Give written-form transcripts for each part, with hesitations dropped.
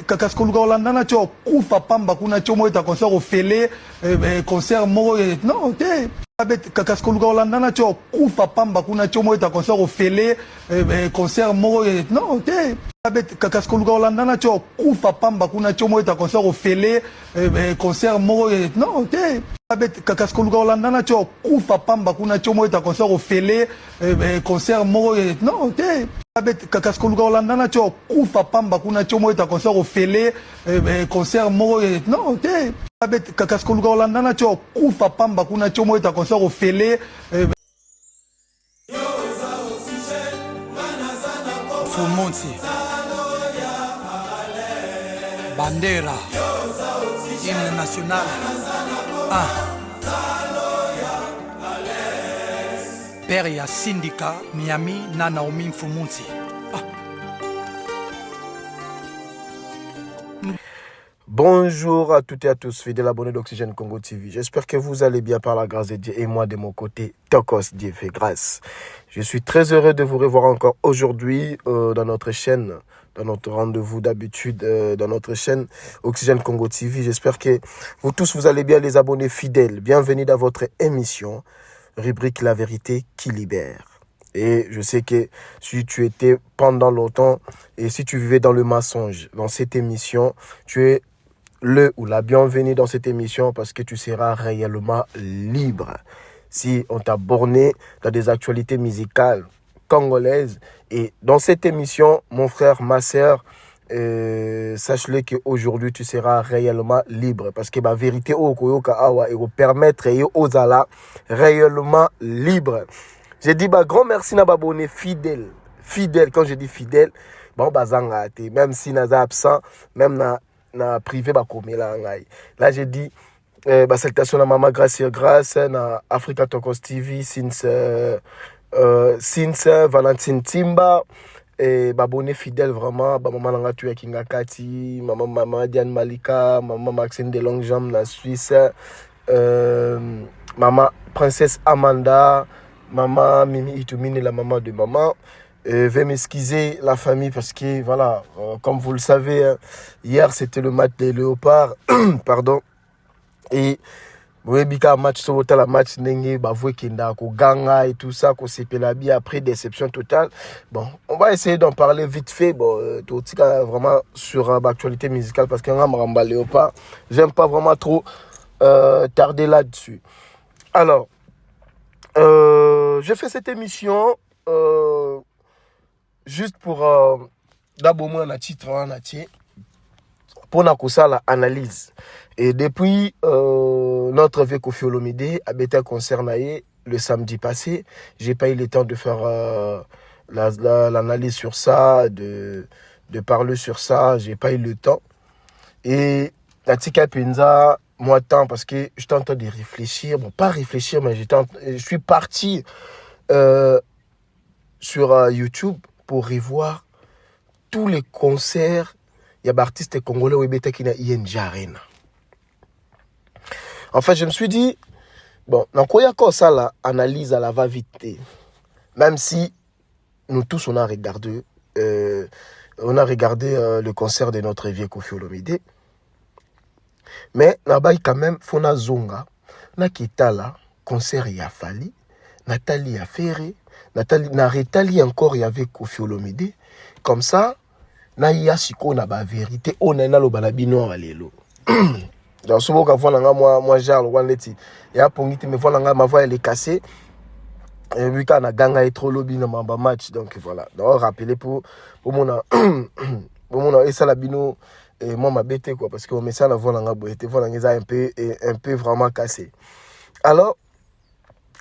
Kakaskolga Olandana cho kufa pamba kuna cho moita concert au fele concert mo non te Kakaskolga Olandana cho kufa pamba kuna cho moita concert au fele concert mo non te Kakaskolga Olandana cho kufa pamba kuna cho moita concert au fele concert mo non te Kakaskolga Olandana cho kufa pamba kuna cho moita concert au fele concert mo non te Kakaskolga Olandana cho kufa pamba kuna cho moita concert au fele concert mo non te Kakaskolga Olandana cho kufa pamba kuna cho moita concert au fele Fumonti Bandera hymne national Père ya Syndicat Miami na Naomi Fumonti. Bonjour à toutes et à tous, fidèles abonnés d'Oxygène Congo TV. J'espère que vous allez bien par la grâce de Dieu et moi de mon côté, Tokos, Dieu fait grâce. Je suis très heureux de vous revoir encore aujourd'hui dans notre chaîne, dans notre rendez-vous d'habitude, dans notre chaîne Oxygène Congo TV. J'espère que vous tous, vous allez bien, les abonnés fidèles. Bienvenue dans votre émission, rubrique La Vérité qui libère. Et je sais que si tu étais pendant longtemps et si tu vivais dans le mensonge, dans cette émission, tu es le ou la bienvenue dans cette émission parce que tu seras réellement libre. Si on t'a borné dans des actualités musicales congolaises et dans cette émission, mon frère, ma sœur, sache-le qu'aujourd'hui tu seras réellement libre parce que ma vérité au koyoka awa et vous permettre et aux ala réellement libre. J'ai dit grand merci na abonné fidèle. Fidèle, quand je dis fidèle, bon bazanga même si naza absent, même na privé là j'ai dit salutations à maman grâce na Africa Tokos TV since Valentine Timba et abonné fidèle vraiment maman nanga tu Kinga Kati, maman Diane Malika, maman Maxine de Longjam na Suisse, maman princesse Amanda, maman Mimi Itumini, la maman de maman. Veuillez m'excuser la famille parce que voilà, comme vous le savez, hier c'était le match des Léopards, pardon, et Bika match sur la match n'engé bavoué kinda ko ganga et tout ça ko sepelabi après déception totale. Bon, on va essayer d'en parler vite fait, bon tout vraiment sur l'actualité musicale parce que Ramba Léopard, j'aime pas vraiment trop tarder là-dessus. Alors, je fais cette émission juste pour d'abord moi un titre pour la analyse et depuis notre vieux Koffi Olomide a été concerné le samedi passé, j'ai pas eu le temps de faire l'analyse sur ça, de parler sur ça, j'ai pas eu le temps et la tika penza moi temps parce que je tente de réfléchir, bon pas réfléchir mais je suis parti sur YouTube pour revoir tous les concerts il y a d'artistes congolais où il y a ING Arena. En fait, je me suis dit, bon, dans quoi il y a ça, la analyse à la va-vite, même si nous tous, on a regardé le concert de notre vieux Koffi Olomide, mais là-bas, quand même, Fona Zonga, na Kitala, concert y a fallu, Nathalie a ferré, na retali encore il y avait Koffi Olomide, comme ça, na yasiko na ba vérité, on a na lo balabino alelo. Dans ce moment moi Charles Wanleti et a pongiti me voilà ma voix elle est cassée et vu qu'on a gagné trop lobby dans ma match donc voilà donc rappeler pour mon et ça la bino et moi ma bête quoi parce que on met ça la voix nga boité voilà nga un peu vraiment cassé. Alors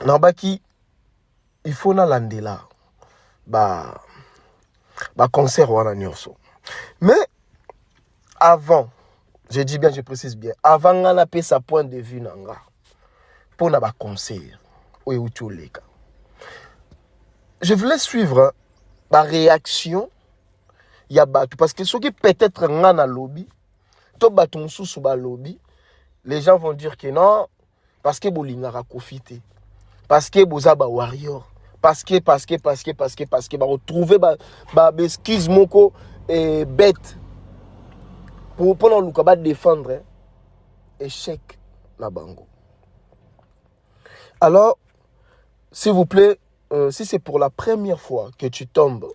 nabaki il faut na landela ba concert wana nyonso mais avant je dis bien, je précise bien. Avant qu'on ait sa point de vue, pour un concert, je voulais suivre la réaction. Parce que ceux qui peut-être dans le lobby, les gens vont dire que non, parce que Bolingara Koffi, parce que Bozaba Warrior, parce que bah retrouver bah excuse moko et bête pour pendant le combat défendre hein, échec na bango. Alors s'il vous plaît, si c'est pour la première fois que tu tombes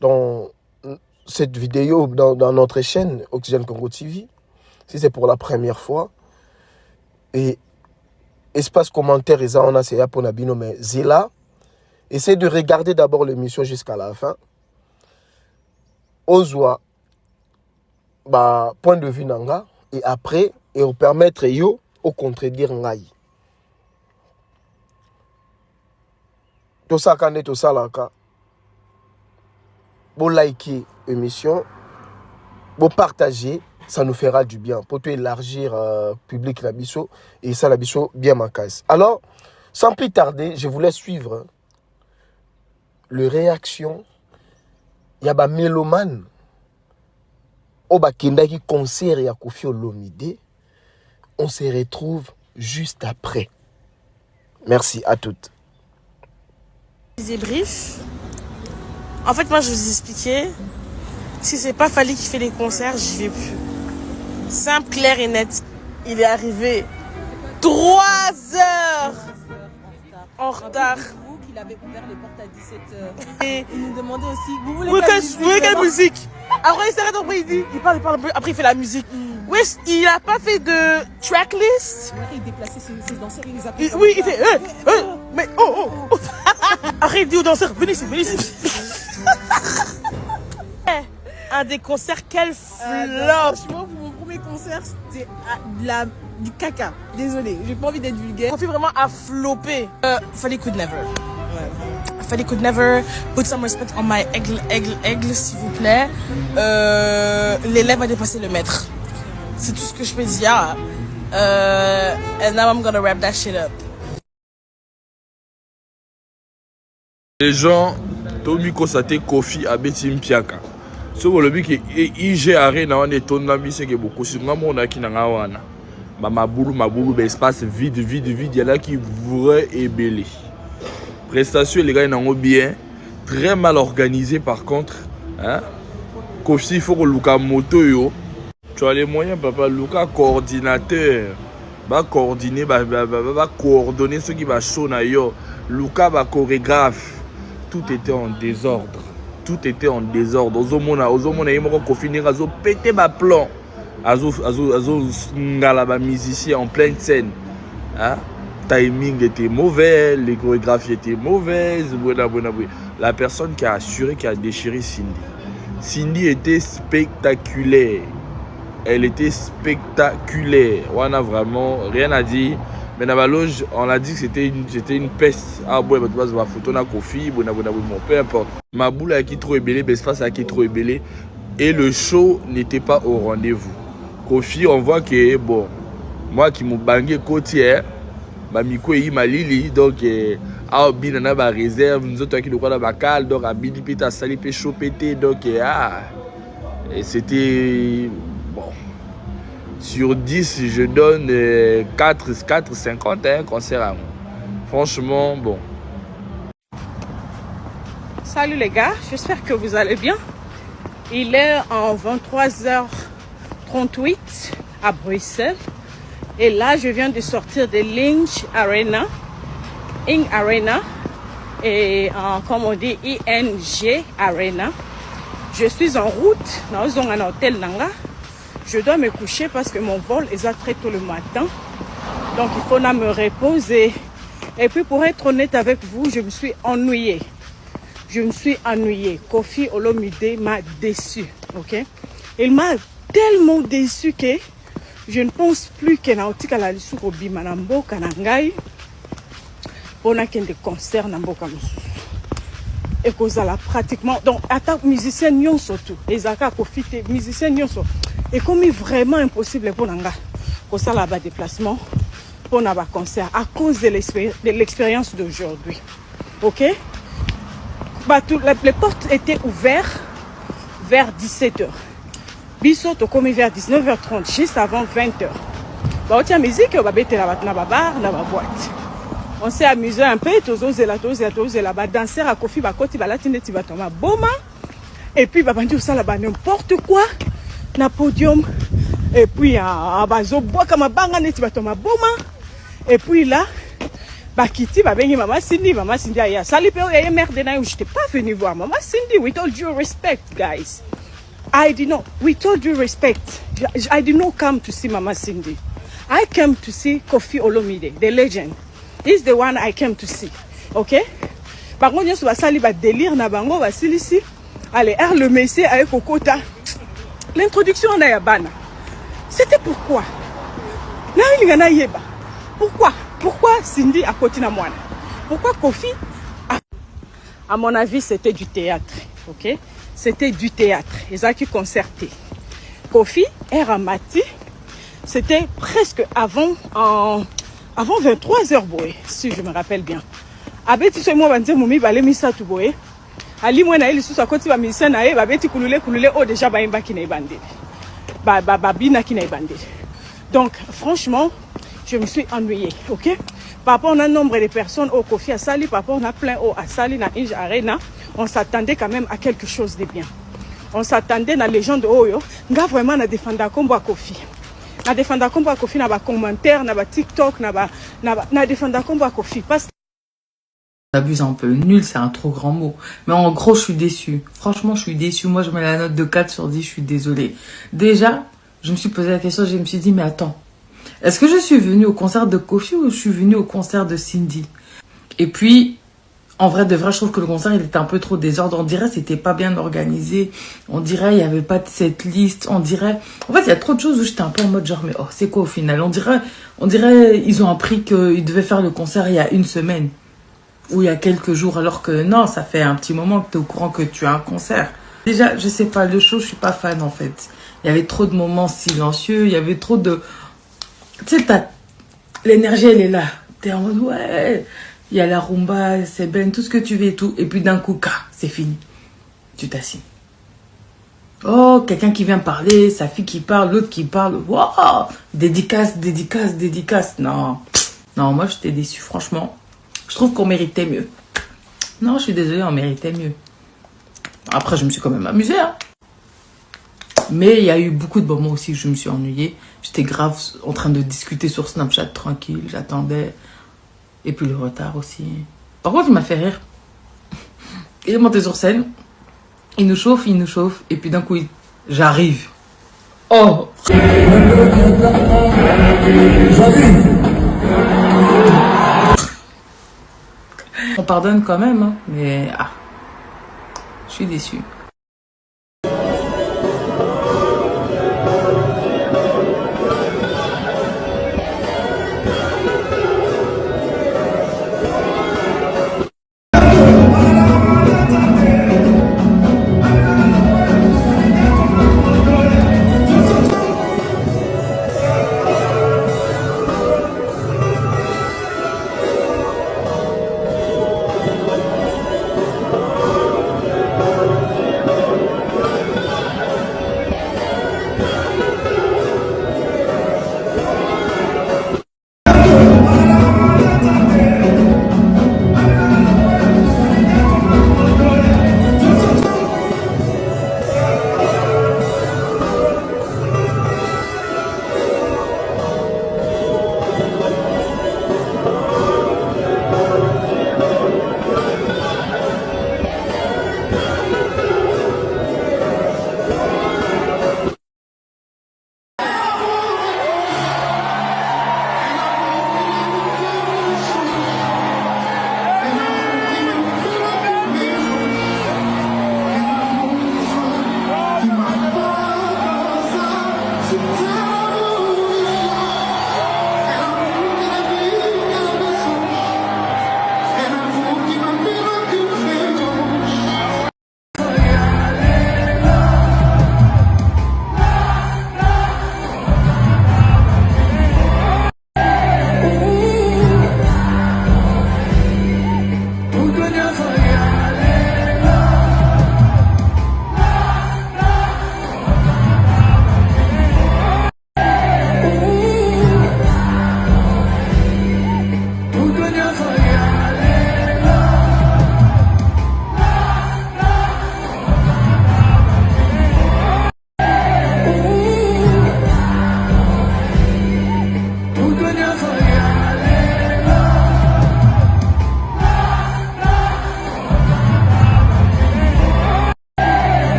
dans cette vidéo dans notre chaîne Oxygène Congo TV, si c'est pour la première fois, et espace commentaire, on a essayé pour Nabino, mais Zila, essaie de regarder d'abord l'émission jusqu'à la fin. Ozwa, bah, point de vue nanga, et après, et au permettre yo, au contredire ngai. Tout ça, quand tout ça, là, bon liker l'émission, bon partager, ça nous fera du bien pour te élargir public la biso et ça la biso bien ma casse. Alors, sans plus tarder, je vous laisse suivre le réaction. Il y a des mélomanes au bakenda qui concert et à Koffi Olomide. On se retrouve juste après. Merci à toutes. Débrief. En fait, moi, je vous expliquais, si c'est pas Fally qui fait les concerts, j'y vais plus. Simple, clair et net. Il est arrivé 3 heures en retard. Vous qu'il avait ouvert les portes à 17h. Et il nous demandait aussi, vous voulez quelle musique? Après, il s'arrête, après, il parle, après, il fait la musique. Wesh, il a pas fait de tracklist. Il déplaçait ses danseurs, il les appelait. Oui, il fait, mais oh. Après, il dit aux danseurs, venez ici. Un des concerts, quel flop! Franchement, pour mon premier concert, c'était du caca. Désolé, j'ai pas envie d'être vulgaire. On fait vraiment à flopper. Fally could never. Fally could never. Put some respect on my aigle, s'il vous plaît. L'élève a dépassé le maître. C'est tout ce que je peux dire. And now I'm gonna wrap that shit up. Les gens, Tomi Kosate Koffi abeti mpiaka. So le but que IG Arena on est tonami c'est que beaucoup sur moi on a qui nanga wana. Ba mabulu espace vide il y a là qui vrai et belé. Prestation les gars n'ont bien, très mal organisé par contre, hein. Koffi il faut que Luka moto yo. Tu as les moyens papa Luka coordinateur. Va coordonner va coordonner ce qui va show na yo. Luka va chorégraphe. Tout était en désordre. Ozomona yemoko Koffi nira zo pété ba plan. Azo ngala ba musicien en pleine scène. Hein? Timing était mauvais, les chorégraphies étaient mauvaises. La personne qui a assuré, qui a déchiré Cindy. Cindy était spectaculaire. Elle était spectaculaire. On a vraiment rien à dire. Mais dans la loge, on a dit que c'était une peste. Ah bon, tu vas voir photo na Koffi, bon, peu importe. Ma boule a qui trop ébélé, l'espace a qui trop ébélé. Et le show n'était pas au rendez-vous. Koffi, on voit que, bon, moi qui m'ai bangé côtier, ma miko est malili, donc, ah, bin na ba réserve, nous autres qui nous croient dans ma cale, donc, à bidi pita sali pe chaud pété, donc, ah, et c'était, bon. Sur 10, je donne 4,50 hein, concert à moi. Franchement, bon. Salut les gars, j'espère que vous allez bien. Il est en 23h38 à Bruxelles. Et là, je viens de sortir de Ing Arena. Et comme on dit, ING Arena. Je suis en route dans un hôtel Nanga. Je dois me coucher parce que mon vol est à très tôt le matin. Donc il faut me reposer. Et puis pour être honnête avec vous, je me suis ennuyée. Koffi Olomide m'a déçu. Ok? Il m'a tellement déçu que je ne pense plus que Nautika la lisuko bima na mboka na ngai. On a qu'un des concerts na mboka mususu. Et kozala pratiquement donc attaque musicien nyon surtout les aka Koffi musicien nyon so et comme vraiment impossible pour nanga ko sala ba déplacement pour na ba concert à cause de l'expérience d'aujourd'hui. OK? Bah les portes étaient ouvertes vers 17h. Biso to comme vers 19h30 juste avant 20h. Bah on tient musique ba bete na ba bar na ba boîte. On s'est amusé un peu, bah danser à Kofi, bah côté, bah latine, tu vas tomber boma. Et puis, bah bandi ça là-bas n'importe quoi, na podium. Et puis, bazo bois comme banga, tu vas tomber boma. Et puis là, bah Kitty, bah bengi maman Cindy, aya sali pe oya merde na, je t'ai pas venu voir maman Cindy. We told you respect, guys. We told you respect. I did not come to see Mama Cindy. I came to see Kofi Olomide, the legend. He's the one I came to see. Ok? Par contre, il y a un délire na bango, ici. Allez, le messie avec Kokota. L'introduction en Ayabana. C'était pourquoi? Pourquoi Cindy a continué à moi? Pourquoi Kofi à mon avis, c'était du théâtre. Ok? C'était du théâtre. Ils ont qui concerté. Kofi et Ramati, c'était presque avant 23h, si je me rappelle bien. Abeti so moi banze mumi bale misa tu boye. Ali moi na ile susu akoti ba misa na e babeti kulule o déjà ba imba ki na ibandeli. Ba bina ki na ibandeli. Donc franchement, je me suis ennuyée, OK? Par rapport à un nombre de personnes au Kofi à Sali, par rapport à plein au à Sali na Inge Arena, on s'attendait quand même à quelque chose de bien. On s'attendait na légende Oyo, nga vraiment na défendre combo à Kofi. Na défendre combo à Kofi na ba commentaire, na ba TikTok, na défendre combo à Kofi parce Abuse un peu. Nul, c'est un trop grand mot. Mais en gros, je suis déçue. Franchement, je suis déçue. Moi, je mets la note de 4 sur 10. Je suis désolée. Déjà, je me suis posé la question. Je me suis dit, mais attends. Est-ce que je suis venue au concert de Kofi ou je suis venue au concert de Cindy? Et puis, en vrai, de vrai, je trouve que le concert, il était un peu trop désordre. On dirait que c'était pas bien organisé. On dirait il n'y avait pas de cette liste. On dirait... En fait, il y a trop de choses où j'étais un peu en mode genre, mais oh, c'est quoi au final? On dirait ils ont appris qu'ils devaient faire le concert il y a une semaine. Ou il y a quelques jours, alors que non, ça fait un petit moment que tu es au courant que tu as un concert. Déjà, je sais pas, le show, je suis pas fan en fait. Il y avait trop de moments silencieux, il y avait trop de... Tu sais, l'énergie, elle est là. Tu es en mode, ouais, il y a la rumba, c'est ben, tout ce que tu veux et tout. Et puis d'un coup, c'est fini. Tu t'assis. Oh, quelqu'un qui vient parler, sa fille qui parle, l'autre qui parle. Wow, dédicace. Non, moi, j'étais déçue, franchement. Je trouve qu'on méritait mieux. Non, je suis désolée, on méritait mieux. Après, je me suis quand même amusée. Hein. Mais il y a eu beaucoup de moments aussi où je me suis ennuyée. J'étais grave en train de discuter sur Snapchat tranquille. J'attendais. Et puis le retard aussi. Par contre, il m'a fait rire. Il est monté sur scène. Il nous chauffe. Et puis d'un coup, j'arrive. Oh! On pardonne quand même, hein, mais je suis déçue.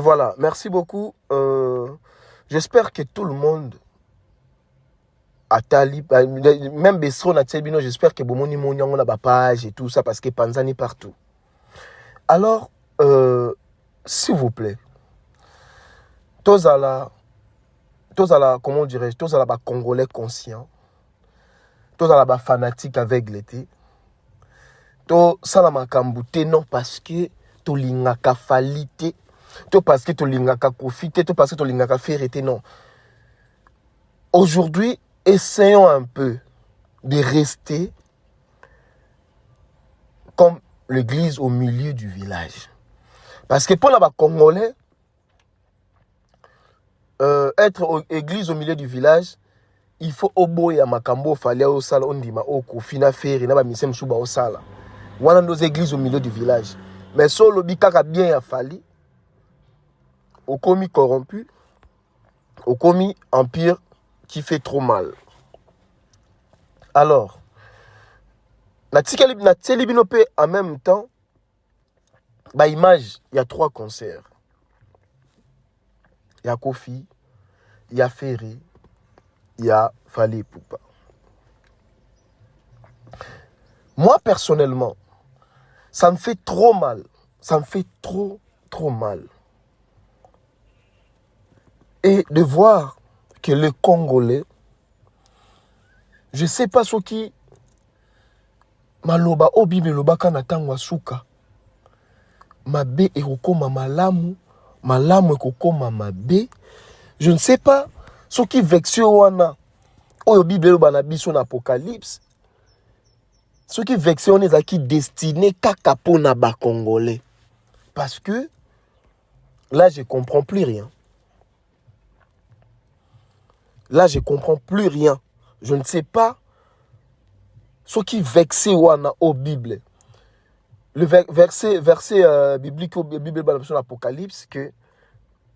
voilà, merci beaucoup. J'espère que tout le monde a tali, même Bessron a Tselbino, j'espère que Bomoni Mouniango a page et tout ça parce que Panzani partout. Alors, s'il vous plaît, tous à la, comment dirais-je, tous à la Congolais conscients, tous à la fanatique avec l'été, tous à la makambouté, non parce que tout l'ingaka falité, tout parce que tout l'ingaka profité, tout parce que tout l'ingaka férité, non. Aujourd'hui, essayons un peu de rester comme l'église au milieu du village. Parce que pour les Congolais, être église au milieu du village, il faut oboya makambo falia au sala ondima oko fina feri na ba misem suba au sala. Wana nos églises au milieu du village. Mais solo bikaka bien a fali. Au commis corrompu, au commis empire qui fait trop mal. Alors, na Tselibinope en même temps, bah image, il y a 3 concerts. Il y a Kofi, il y a Ferry, il y a Fali Poupa. Moi, personnellement, ça me fait trop mal. Ça me fait trop mal. Et de voir que les Congolais, je ne sais pas ce qui maloba obi meloba kana tangwa suka. Mabe ekokoma malamu, malamu ekokoma mabe. Je ne sais pas ce qui vexe wana. Oyo Bible ba na biso na Apocalypse. Ce qui vexe on est qui destiné kaka pona ba Congolais. Parce que là je comprends plus rien. Là je comprends plus rien. Je ne sais pas ce qui vexe wana au Bible. Le verset biblique au Bible dans l'Apocalypse que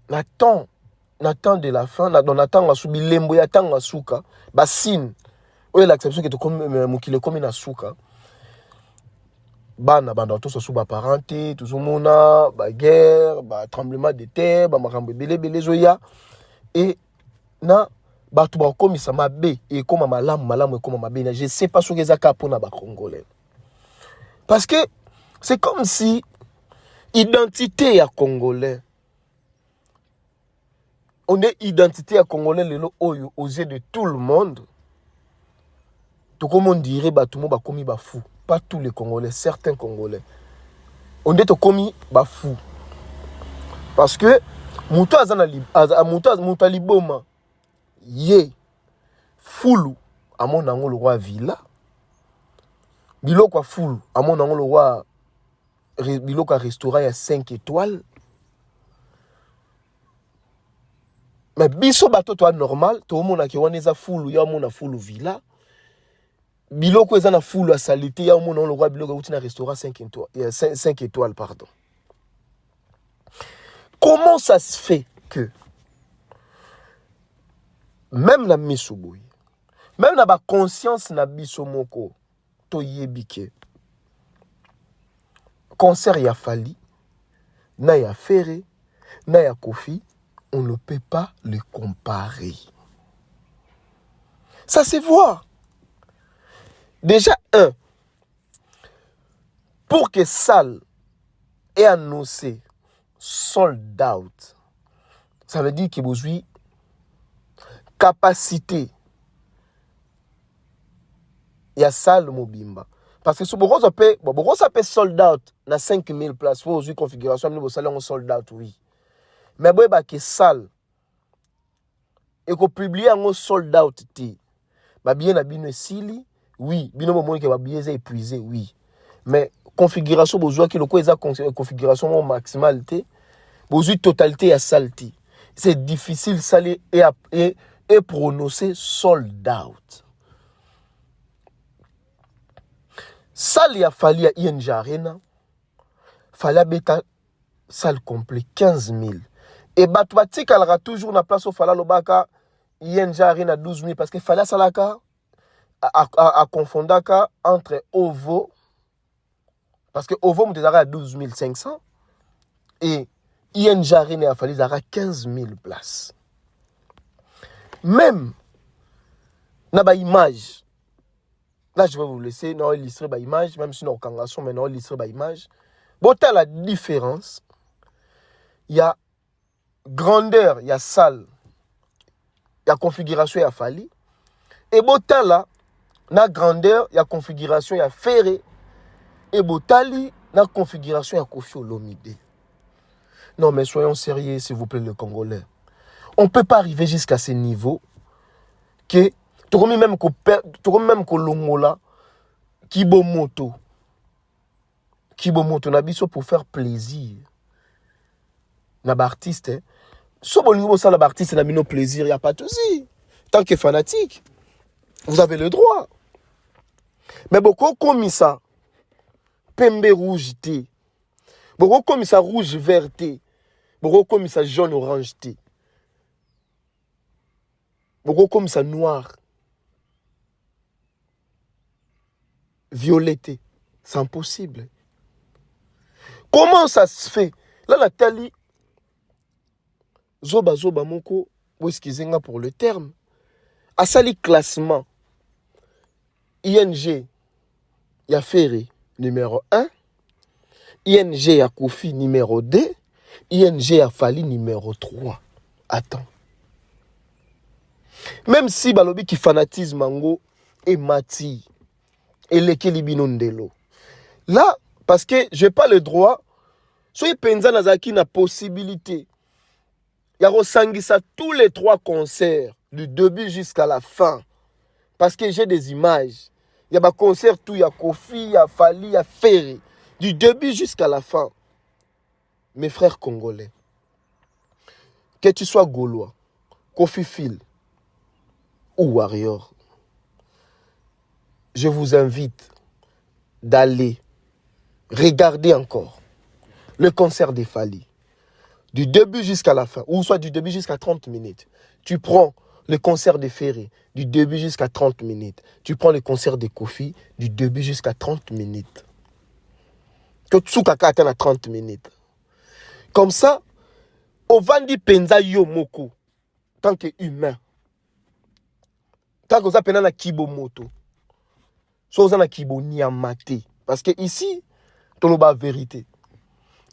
Nathan de la fin, Nathan a subi lembo ya tanga suka, basin. Oye l'acception que to comme mukile comme na suka. Bana banda to so suba parenté, tout mona, ba guerre, ba tremblement de terre, ba makambo belé zoya et na batu ba komisa mabe et comme malamu et comme mabe. Je sais pas ce que ça pour na ba Congolais. Parce que c'est comme si identité à Congolais. On est identité à Congolais aux yeux de tout le monde. Tout comme on dirait, tout le monde commis fou. Pas tous les Congolais, certains Congolais. On est commis fou. Parce que Moutaliboma, yé, foulou, à mon angle le roi Villa. Biloko foulou, à mon angle le roi Biloko restaurant à 5 étoiles. Mais biso bato toi normal, tout le monde qui wana za foulou, ya mona foulou villa. Biloko eza na foulou à salité, ya mona le roi biloko uti na restaurant 5 étoiles, 5 étoiles pardon. Comment ça se fait que même la misouboui, même na ba conscience na biso moko to yebike. Concert ya Fali, na ya Ferré, na ya Kofi, on ne peut pas les comparer. Ça se voit. Déjà, pour que Sal ait annoncé sold out, ça veut dire qu'il y a besoin capacité. Il y a Sal Mobimba. Parce que si vous avez sold out dans 5000 places, pour une configuration, vous avez sold out, oui. Mais si vous avez Sal et que vous publiez un sold out, bien na sili, oui. Bien moment que bien épuisé, oui. Mais configuration, vous avez que configuration maximale, vous avez totalité à salti. C'est difficile saler et prononcer sold out. Sali a fallu à ING Arena, fallait bêta salle complet 15 000. Et Batouatik aura toujours na place au Fala Lobaka, ING Arena 12 000 parce que fallait salaka à confondaka entre Ovo, parce que Ovo m'était à 12 500 et ING Arena a fallu 15 000 places. Même, na ba image. Là, je vais vous laisser, non, illustrer ba image, même si nous avons mais non, illustrer ba image. Bon, t'as la différence. Il y a grandeur, il y a salle, il y a configuration, il y a fallu. Et bon, t'as là, na grandeur, il y a configuration, il y a ferré. Et bon, t'as là, na configuration, il y a Koffi Olomide. Non, mais soyons sérieux, s'il vous plaît, le Congolais. On ne peut pas arriver jusqu'à ce niveau que tu as même que l'ongola qui bo moto na biso pour faire plaisir na ba artiste so bon niveau ça na ba artiste na bino plaisir, il y a pas de souci. Tant que fanatique, vous avez le droit. Mais beaucoup comme ça pembe rouge thé, beaucoup comme ça rouge vert thé, beaucoup comme ça jaune orange thé, beaucoup comme ça noir violetté, c'est impossible. Comment ça se fait? Là, la tali, zoba moko, ou excusez-moi pour le terme, à sali classement, ING, il y a Ferré numéro 1, ING y a Koffi numéro 2, ING y a Fally numéro 3. Attends. Même si balobi qui fanatisme mango et mati, et l'équilibre de l'eau. Là, parce que je n'ai pas le droit, soyez penza nazaki na possibilité. Il y a resangisa tous les 3 concerts, du début jusqu'à la fin. Parce que j'ai des images. Il y a des concerts tout, il y a Koffi, il y a Fally, il y a Ferré. Du début jusqu'à la fin. Mes frères congolais, que tu sois gaulois, Koffi Phil ou Warrior, je vous invite d'aller regarder encore le concert des Fally. Du début jusqu'à la fin, ou soit du début jusqu'à 30 minutes. Tu prends le concert de Ferré, du début jusqu'à 30 minutes. Tu prends le concert de Koffi, du début jusqu'à 30 minutes. Que tu kaka atteint à 30 minutes. Comme ça, on va dire penza yo moko, tant que humain. Tant que ça penza na kibo moto. So ça na kibo niamate. Parce que ici, ton ba vérité.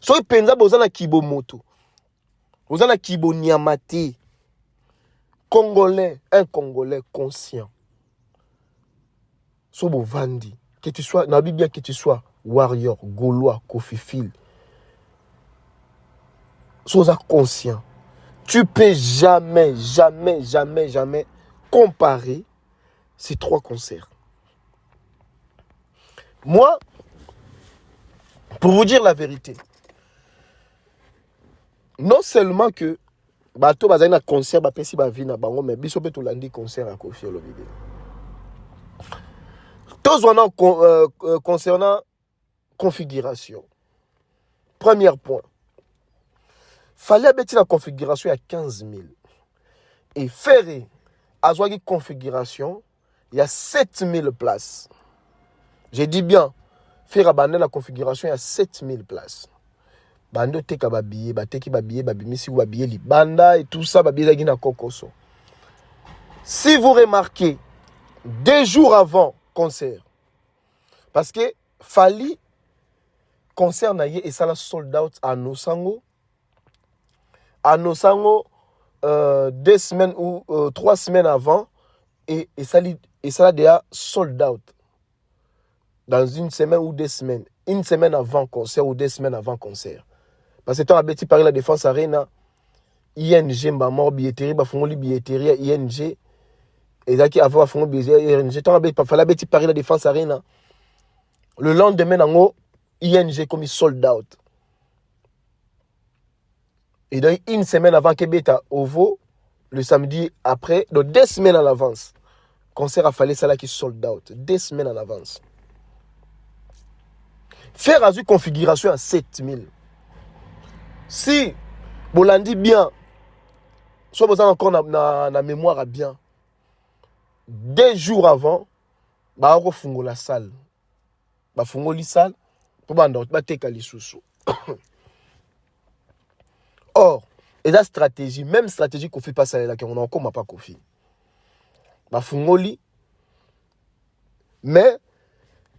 So penza boza na kibo moto. Boza na kibo niamate. Congolais, un Congolais conscient. So bo vandi, que tu sois na Bible, que tu sois Warrior, Gaulois, Koffi Phil. Sois conscient. Tu peux jamais comparer ces 3 concerts. Moi, pour vous dire la vérité, non seulement que bato bazali na concert ba pesi ba vie na bango, mais biso pe to landi concert à Koffi Olomide. Concernant configuration. Premier point. Fallait mettre la configuration à 15 000. Et Ferré, à Zouagi configuration, il y a 7 000 places. J'ai dit bien, Ferré a la configuration, il y a 7 000 places. Bando teka babiye, bateki babiye, babimisi ou babiye li banda et tout ça, babiye zagi na kokoso. Si vous remarquez, 2 jours avant concert, parce que Fally, concert naye et ça la sold out à Nosango. À Nosango, 2 semaines ou 3 semaines avant, et ça a déjà sold out. Dans 1 semaine ou 2 semaines. 1 semaine avant concert ou 2 semaines avant concert. Parce que tu as Betty Paris la Défense Arena, ING m'a mort billetterie, bah fongoli billetterie ING, et là qui avant fongoli billetterie ING, tu as fallu Betty Paris la Défense Arena. Le lendemain, en haut, ING comme il sold out. Et donc, 1 semaine avant que Beta Ovo, le samedi après, donc 2 semaines en avance, concert a fallu ça là qui sold out. 2 semaines en avance. Faire à configuration à 7000. Si Bolandi bien, soit vous avez encore na mémoire à bien, 2 jours avant, bah on fungo la salle. Bah, fungo li salle pour banda ba teka li susu. Or, et la stratégie, même stratégie qu'on fait pas ça là, on a encore pas Kofi. Ba fungoli, mais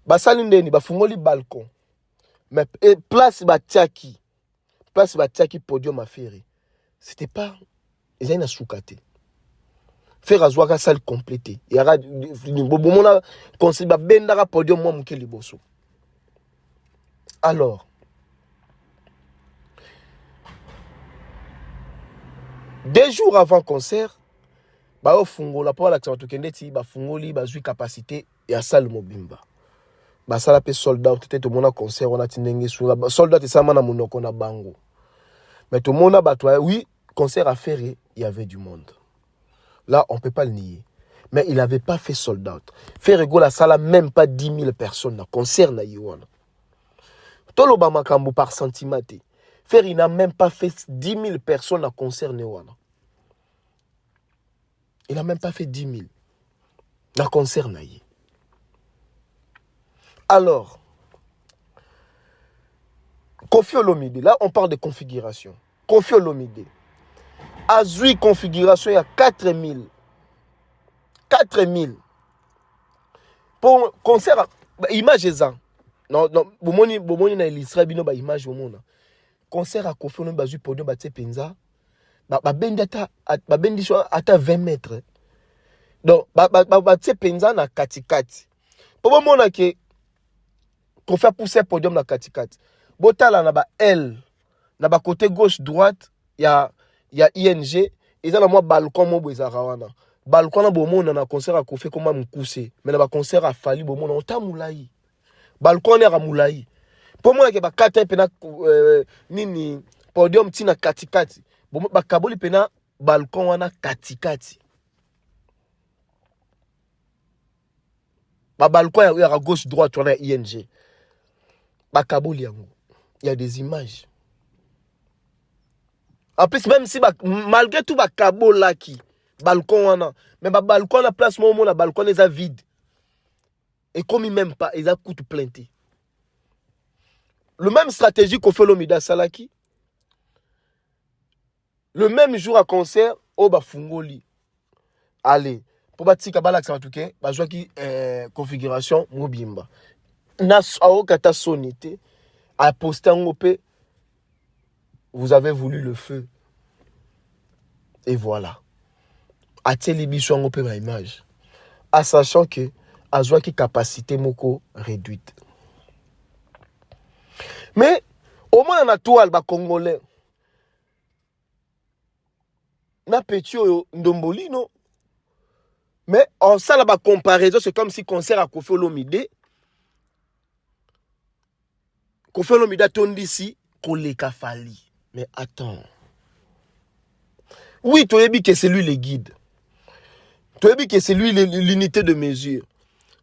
ba salindeni ba fungoli balcon. Mais place ba tiaki podium à faire. C'était pas, ils avaient une soukate. Faire à Zouaka salle complétée. Il y aura bon conseil ba bendara podium moi mouké liboso. Alors, 2 jours avant concert, ba fungola pour la tu kendeti ba fungoli ba zui capacité ya salle mobimba. Ba sala pe sold out tete mona concert on a tinenge sur sold out ça mana monoko na bango. Mais tout le monde a battu. Oui, concert à faire, il y avait du monde. Là, on ne peut pas le nier. Mais il n'avait pas fait sold out. Ferrego la salle même pas 10 000 personnes. Concert na Iwana. Toloba makambo par centimètre. Ferry n'a même pas fait 10 000 personnes à concert na Iwana. Il n'a même pas fait 10 000. Na concert na Iwana. Alors, Kofi Olomide, là on parle de configuration. Kofi Olomide, Azui configuration, il y a 4000. 4000. Pour concert, image ça. Non, bomoni na illustre bino ba image omona. Concert à Kofi Olomide Azui podium ba penza. Ba bendi ata 20 mètres. Donc ba penza na katikati. Pour bomona ke Kofi a poussé podium na katikati. Botala na ba L na ba côté gauche droite il y a ING et ça na moi balcon mo bezara wana balcon na bomona na concert a Kofi comme mukuse mais na ba concert a Fally bomona otamulai balcon ya ramulai pour moi ke ba kata pena nini podium tina katikati bomo ba kaboli pena balcon wana katikati ba balcon ya gauche droite wana ING ba kaboli yango. Il y a des images. En plus, même si, malgré tout, il y a un balcon, mais le balcon, la place, le balcon est vide. Et comme il même pas, il a coûté plainté. Le même stratégie qu'on fait l'Omida Salaki. Le même jour à concert, au Bafungoli. Allez, pour bâtir Kabala, ça va tout cas, bah, jouer qui configuration, Mobimba. Nas Aokata sonité. À poster en OP, vous avez voulu le feu. Et voilà. À télévision en OP ma image. En sachant que à jouer qui capacité moko réduite. Mais au moins on a tout alba congolais. Na petit ndomboli non. Mais en ça la comparaison c'est comme si concert à Kofi Olomide. Kofi Olomide tondisi koleka Fally. Mais attends. Oui, tu as dit que c'est lui le guide. Tu as dit que c'est lui l'unité de mesure.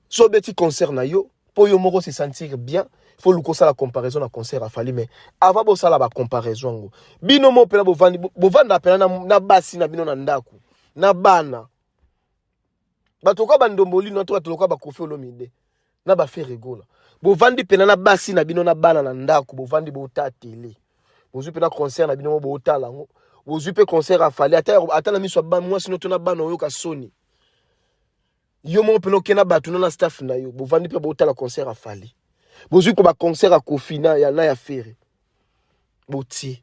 So beti concert na yo, pour yo moro se sentir bien, il faut luko ça la comparaison na concert à Fally mais avant bo ça la comparaison. Bino mo pena bo vanda pena na basi na bino na ndaku. Na bana. Ba to ko ba ndomboli no to ko ba Kofi Olomide. Na ba faire rigola. Bovandi pena na basi na bino na bana na ndako bovandi bota télé bozui pena concert na bino bota lango bozui pe concert a Fally ata na miso ba moi sino to na bana oyo ka soni yo mo pena kena batu na staff na yo bovandi pe bota la concert a Fally bozui ko ba concert a Kofi na ya faire boti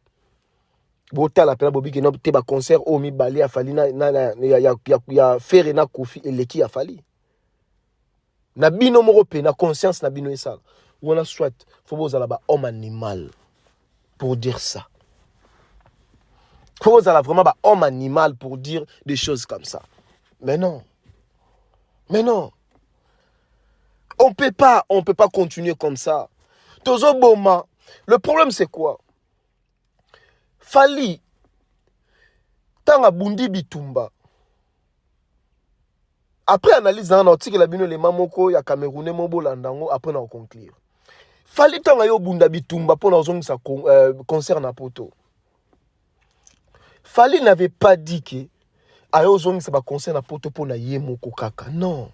bota la pena bobi ke no te ba concert o mi bali a Fally na ya faire na Kofi eleki a Fally. Na bino moko pe na conscience na bino esala. Ou on a soit faut vous aller ba homme animal pour dire ça. Faut vous aller vraiment ba homme animal pour dire des choses comme ça. Mais non. Mais non. On peut pas continuer comme ça. Tozo boma. Le problème c'est quoi? Fally tanga bundi bitumba. Après analyse dans l'article la bino les mamoko ya Camerounais mobo landango après na conclure. Fally tanga yo bunda bitumba pour na zongi sa concert na poto. Fally n'avait pas dit que ayo zongi sa ba concert na poto pour na yemoko kaka. Non.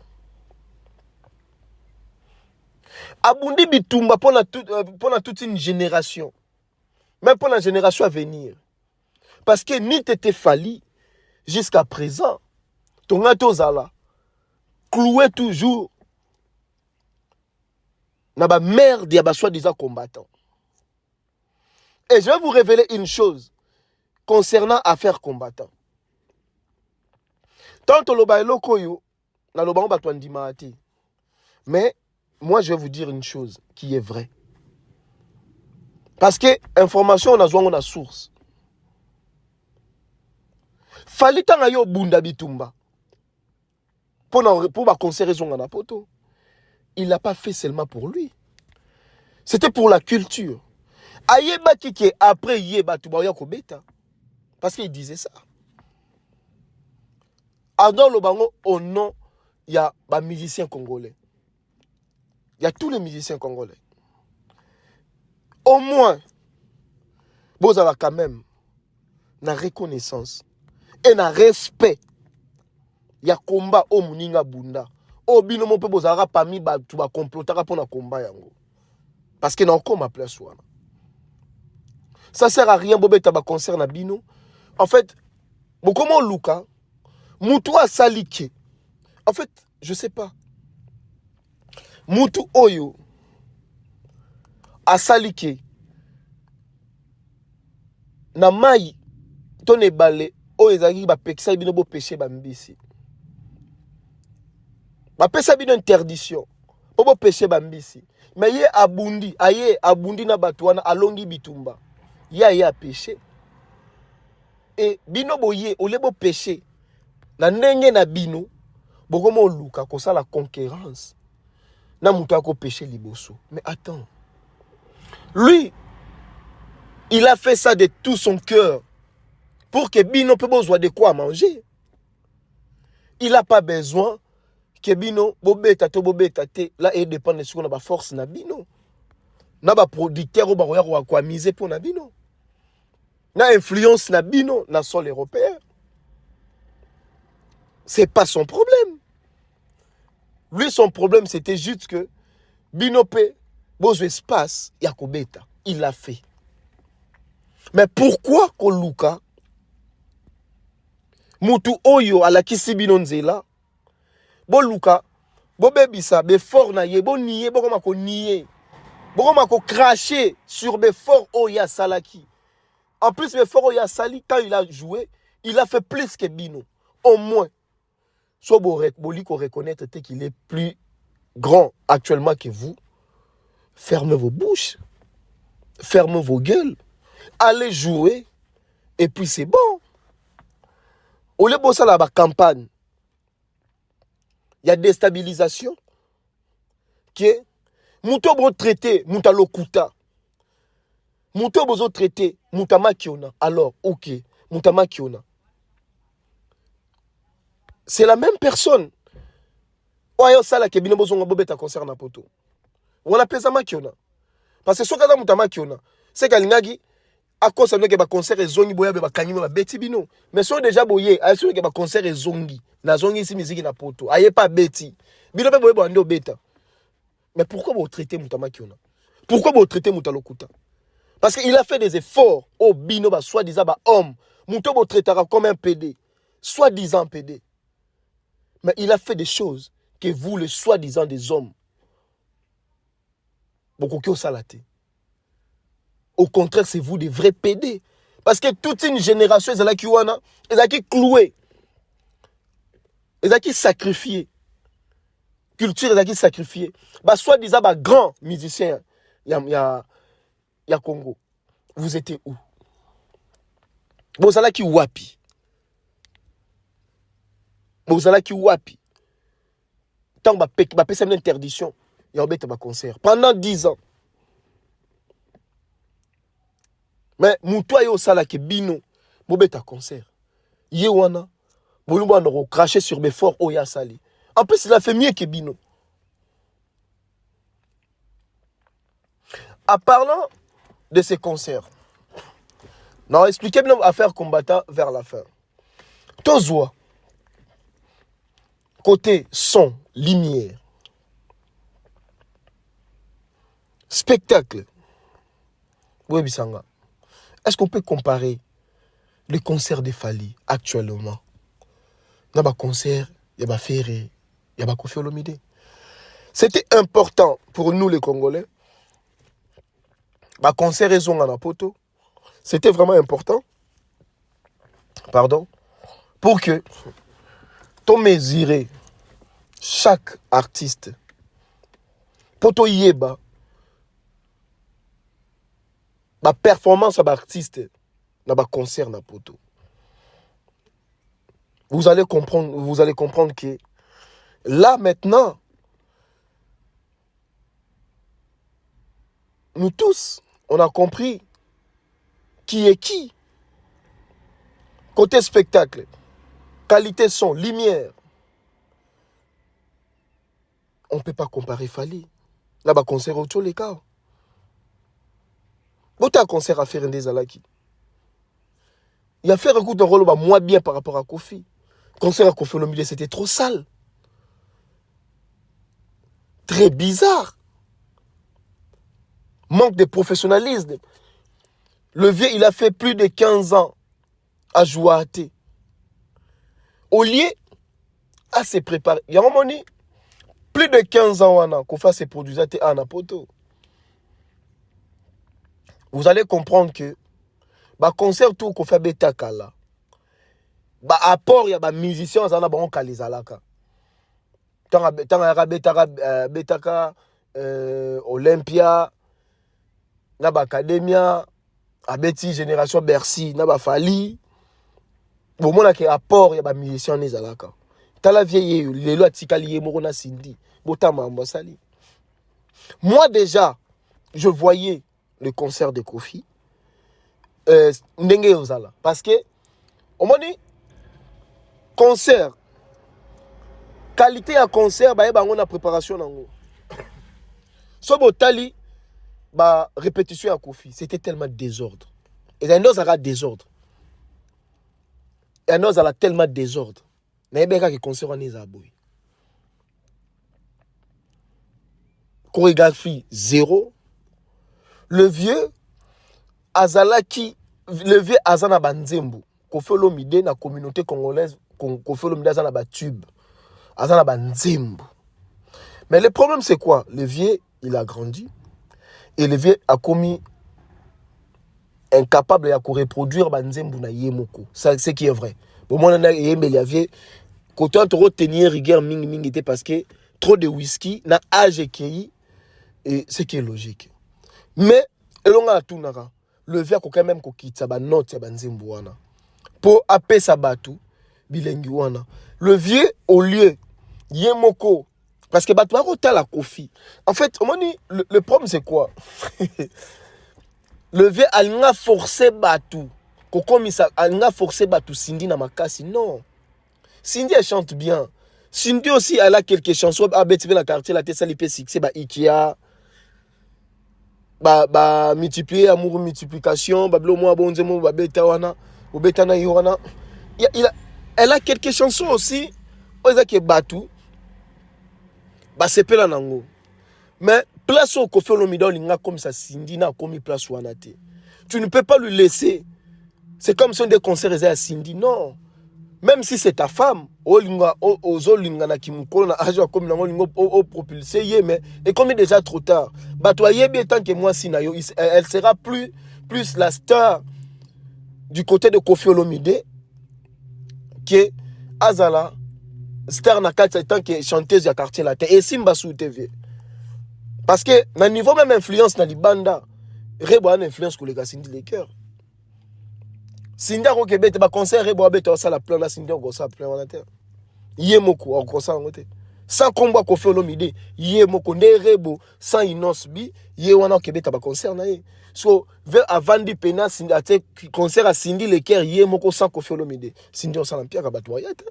Abundi bitumba pour na toute une génération. Même pour la génération à venir. Parce que ni t'étais fallu jusqu'à présent. Ton atozala cloué toujours. N'a pas merde, il y a soi-disant combattant. Et je vais vous révéler une chose concernant affaires combattant. Tant que l'oba lokoyo, na loba on batouan dimati. Mais moi je vais vous dire une chose qui est vraie. Parce que information on a besoin on a source. Falita na yo bunda bitumba. Pour ma conseiller raison en apoto. Il l'a pas fait seulement pour lui. C'était pour la culture. Ayeba kike après yeba tuba ya kobeta. Parce qu'il disait ça. Dans le bango, au nom, il y a des musiciens congolais. Il y a tous les musiciens congolais. Au moins, vous avez quand même la reconnaissance et le respect. Il y a combat au Muninga Bunda. Au binomo pe bozara parmi ba tu ba complotera pour na combat yango. Parce que na comme place wana. Ça sert à rien bobeta ba concert na bino. En fait, comment Luka Moutou a salike. En fait, je sais pas. Moutou Oyo a salike. Na mai ton ebale o ezaki ba pekisa bino bo péché ba mbisi. Ba pesa bino interdiction. Bo péché ba mbisi. Mais ye abundi, aye abundi na batwana alongi bitumba. Ye a péché. Et bino boye ole bo péché. Na ndenge na bino bokomo luka ko ça la concurrence na mutu ako péché liboso. Mais attends, lui il a fait ça de tout son cœur pour que bino peut besoin de quoi manger. Il a pas besoin que bino bobeta te là et dépend de ce qu'on a ba force na bino na ba producteur ba roya ko miser pour na bino na influence na bino na sol européen. C'est pas son problème. Lui, son problème, c'était juste que Binope, beau espace, Yakobeta. Il l'a fait. Mais pourquoi Koluka, Mutu Oyo, à la Kisibinonzela, Bo Luka, Bo Bebisa, Be fort na ye, Bo niye, Bo Komako niye, Bo Komako craché sur Be fort Oya Salaki. En plus, Be fort Oya Sali, quand il a joué, il a fait plus que Bino. Au moins. Soit Boli qu'on reconnaître qu'il est plus grand actuellement que vous. Fermez vos bouches. Fermez vos gueules. Allez jouer. Et puis c'est bon. Au lieu de ça, la campagne, il y a déstabilisation. Qui est Mouto bon traité, Mouta lokuta. Mouto bon traité, Mouta makiona. Alors, ok, Mouta makiona. C'est la même personne. Oyo sala ke bino bozonga bobeta concert na poto. Wala pesa makiona. Parce que soka da muta makiona. C'est kalingaki a cause no ke ba concert ezongi boya be ba kanyima ba beti bino. Mais so déjà boye, a so ke ba concert ezongi. Na zongi si musique na poto. Aye pas beti. Bino pe boye bo ando beta. Mais pourquoi vous traitez muta makiona? Pourquoi vous traitez muta lokuta? Parce qu'il a fait des efforts au bino ba soi-disant ba homme. Muto bo traitera comme un PD. Soi-disant PD. Mais il a fait des choses que vous, les soi-disant des hommes, beaucoup qui ont salaté. Au contraire, c'est vous des vrais PD. Parce que toute une génération, ils ont qui cloué. Ils ont qui sacrifié. Culture, ils ont qui sacrifié. Bah, soi-disant, bah, grand musicien, il y a Congo. Vous étiez où? Vous allez qui wapi? Vous allez qui wapi? Tant que vous avez une interdiction, il y a un concert. Pendant 10 ans. Mais Moutoua yo sala ke bino, vous avez un concert. Yewana, vous avez craché sur mes forts Oya Sali. En plus, il a fait mieux que Bino. En parlant de ces concerts, on va expliquer bien l'affaire combattant vers la fin. Tozoa. Côté son, lumière, spectacle, est-ce qu'on peut comparer le concert de Fali actuellement. Dans le concert, il y a Ferré, il y a Koffi Olomide. C'était important pour nous les Congolais. Le concert est en poto. C'était vraiment important. Pardon. Pour que tu mesures chaque artiste. Pour que yeba la performance de l'artiste dans le concert na poto. Vous allez comprendre que là maintenant, nous tous, on a compris qui est qui. Côté spectacle, qualité son, lumière. On ne peut pas comparer Fali. Là, bas concert au les cas. Bon, tu as un concert à faire des alaki. Il a fait un coup de rôle moins bien par rapport à Koffi. Concert à Koffi Olomide, c'était trop sale. Très bizarre. Manque de professionnalisme. Le vieux, il a fait plus de 15 ans à jouer à thé. Au lieu à se préparer. Il y a un moment, plus de 15 ans qu'on fasse ses produits à thé à Napoto. Vous allez comprendre que le concert tout qu'on fait Betaka là. Apport, il y a des musiciens qui ont les alaka. Tant Betaka, Olympia, Naba Academia, Abeti Génération Bercy, Naba Fali. Bon, moi, il y a apport, il y a des musiciens qui ont Tant la vieille, les lois Tikali Morona Cindy, Botama Ambasali. Moi, déjà, je voyais le concert de Koffi. Ndenge Ozala. Parce que, au moment dit, concert, qualité à concert, on a préparation. So, tali, répétition à Koffi, c'était tellement désordre. Et un autre a désordre. Et un autre a tellement désordre. Mais il y a un concert en Isaboui. Chorégraphie zéro. Le vieux Azalaki, le vieux Azana Banzembo, Koffi Olomide na communauté congolaise, Koffi Olomide Azana ba tube, Azana Banzembo. Mais le problème c'est quoi? Le vieux, il a grandi et le vieux a commis incapable de reproduire Banzembo na Yemoko. C'est ce qui est vrai. Bon, moi, il y avait quand on retenir rigueur ming était parce que trop de whisky na âge qui et ce qui est logique. Mais le vieux a quand même quitter sa note ya Banzembo wana pour appeler sa batu bilengi wana. Le vieux au lieu Yemoko parce que batu a la Koffi. En fait, le problème c'est quoi? Le vieux a forcé batu. Comme ça a forcé batu Cindy na makasi. Non. Cindy elle chante bien. Cindy aussi elle a quelques chansons à Betty la quartier la tête salipé succès Ikea. Multiplier amour multiplication bablo moi bonzemo beta wana obeta na yowana. Elle a quelques chansons aussi oza ke batu sepela nango. Mais place au Koffi Olomide linga comme ça Cindy na comme place wana te. Tu ne peux pas lui laisser. C'est comme si on des concerts à Cindy. Non. Même si c'est ta femme, mais et comme déjà trop tard, tant que moi elle sera plus la star du côté de Koffi Olomide que Azala star na tant que chanteuse à quartier la et Simba sous TV. Parce que na niveau même influence na libanda, Rebo a une influence pour les gars Cindy les cœurs. Cindy a Québec ba concert Rebo a beto ça la plan la Cindy on ça plein en terre. Yemoko on ça en terre. Sans combat Koffi Olomide, Yemoko ne Rebo sans Inos bi, Yewana Québec ba concert na ye. So vers avant di pena Cindy a concert à Cindy les cœurs Yemoko sans Koffi Olomide. Cindy on ça l'empire ka batoyate.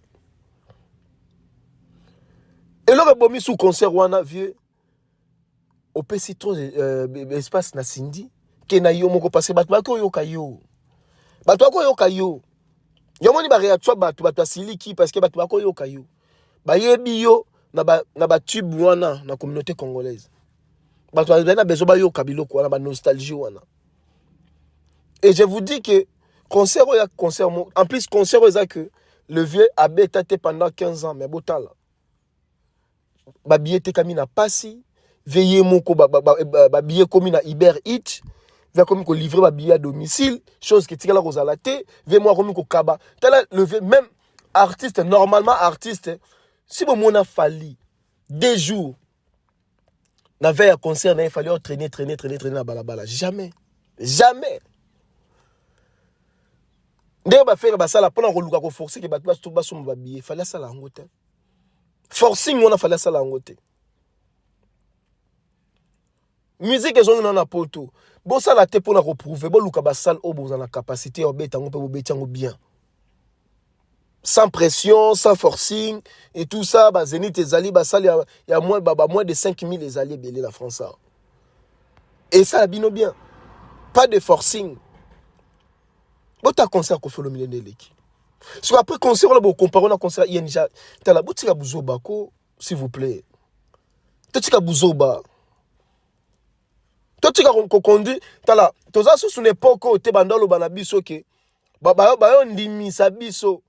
Et là bomi sous concert wana vieux au petit trop espace na Cindy ke na yo moko passer bato bako yo kayo bato bako yo kayo yo moni ba réaction bato asiliki parce que bato bako yo kayo ba yebi yo na ba tube wana na communauté congolaise bato na besoin ba yo kabilo ko na ba nostalgie wana. Et je vous dis que Concert, il y a concert. En plus, concert, il y a que le vieux a été pendant 15 ans, mais botal. Babillet kamina passi, veillez mon ko babillet comme na Uber Eats, va comme ko livrer babillet à domicile, chose qui tire la rosalate, veille moi comme ko kaba. Tel le vieux même artiste normalement artiste, si bon mon a fallu 2 jours. Na veille à concert, il fallait traîner na balabala. Jamais. Dès que faire ça la pendant roluka ko forcer que batba tout baso mon babillet, fallait ça la ngote. Forcing on a fallait ça la ngote. Musique ils ont na poto. Bon ça la te pour na reprouver, bon luka ba salle au bon na capacité obeta on peut obetango bien. Sans pression, sans forcing et tout ça, bah Zénith et Zali, bah ça il y a moins de 5000 les alliés belé la France. Et ça abino bien. Pas de forcing. Bon ta concert qu'on fait le milieu de l'équipe. Soit après concert, on a comparé un concert INJ. T'as la boutique à Bouzoba, s'il vous plaît. T'as la Bouzoba. Toi, tu as conduit. T'as la. T'as as sous une époque où t'es bandal au banabiso qui. Bah, on dit misabiso.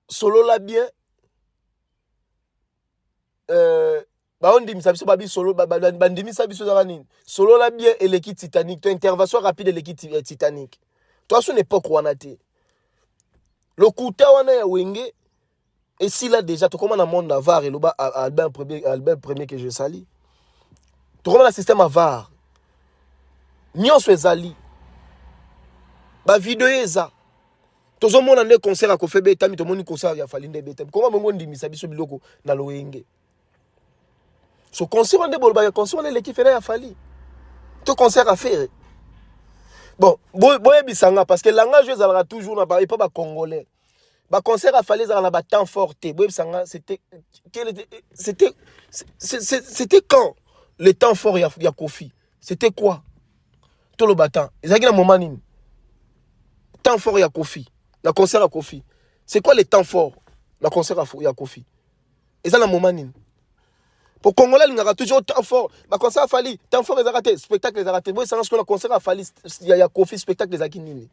Solo la bien. Bah, on dit misabiso, babi solo. Bandi misabiso zaranine. Solo la bien et l'équipe Titanic. Toi, intervention rapide de l'équipe Titanic. Toi, sur une époque où on a été. Le coup on a wenge. Et si là déjà, tu commandes un monde à VAR et le bas Albin premier que je sali. Tu commandes un système à VAR. Nyon soit zali. Ba vidéo eza. Tu as mon année concert à Kofebe et Tami, tu as mon concert à Falinde Betem. Comment on dit misabiso biloko na lo wenge. Ce concert on est bolba, concert on est l'équipe fait à Fali. Tu concert à faire. Bon, bisanga parce que le langage ezalaka toujours na pas congolais. Ba concert a fallu ezalaka ba temps fort. Bisanga c'était quand le temps fort ya Kofi. C'était quoi? Tout le battant. Ezaki na moment nini? Temps fort ya Kofi. La concert à Kofi. C'est quoi le temps fort? La concert ya Kofi. Ezala na moment nini? Pour Congolais, il y a toujours temps fort. Le concert a fallu. Temps fort, les a raté. Spectacle, les a raté. Moi, c'est ce que le concert a fallu. Il y a Kofi, spectacle, les a kinini.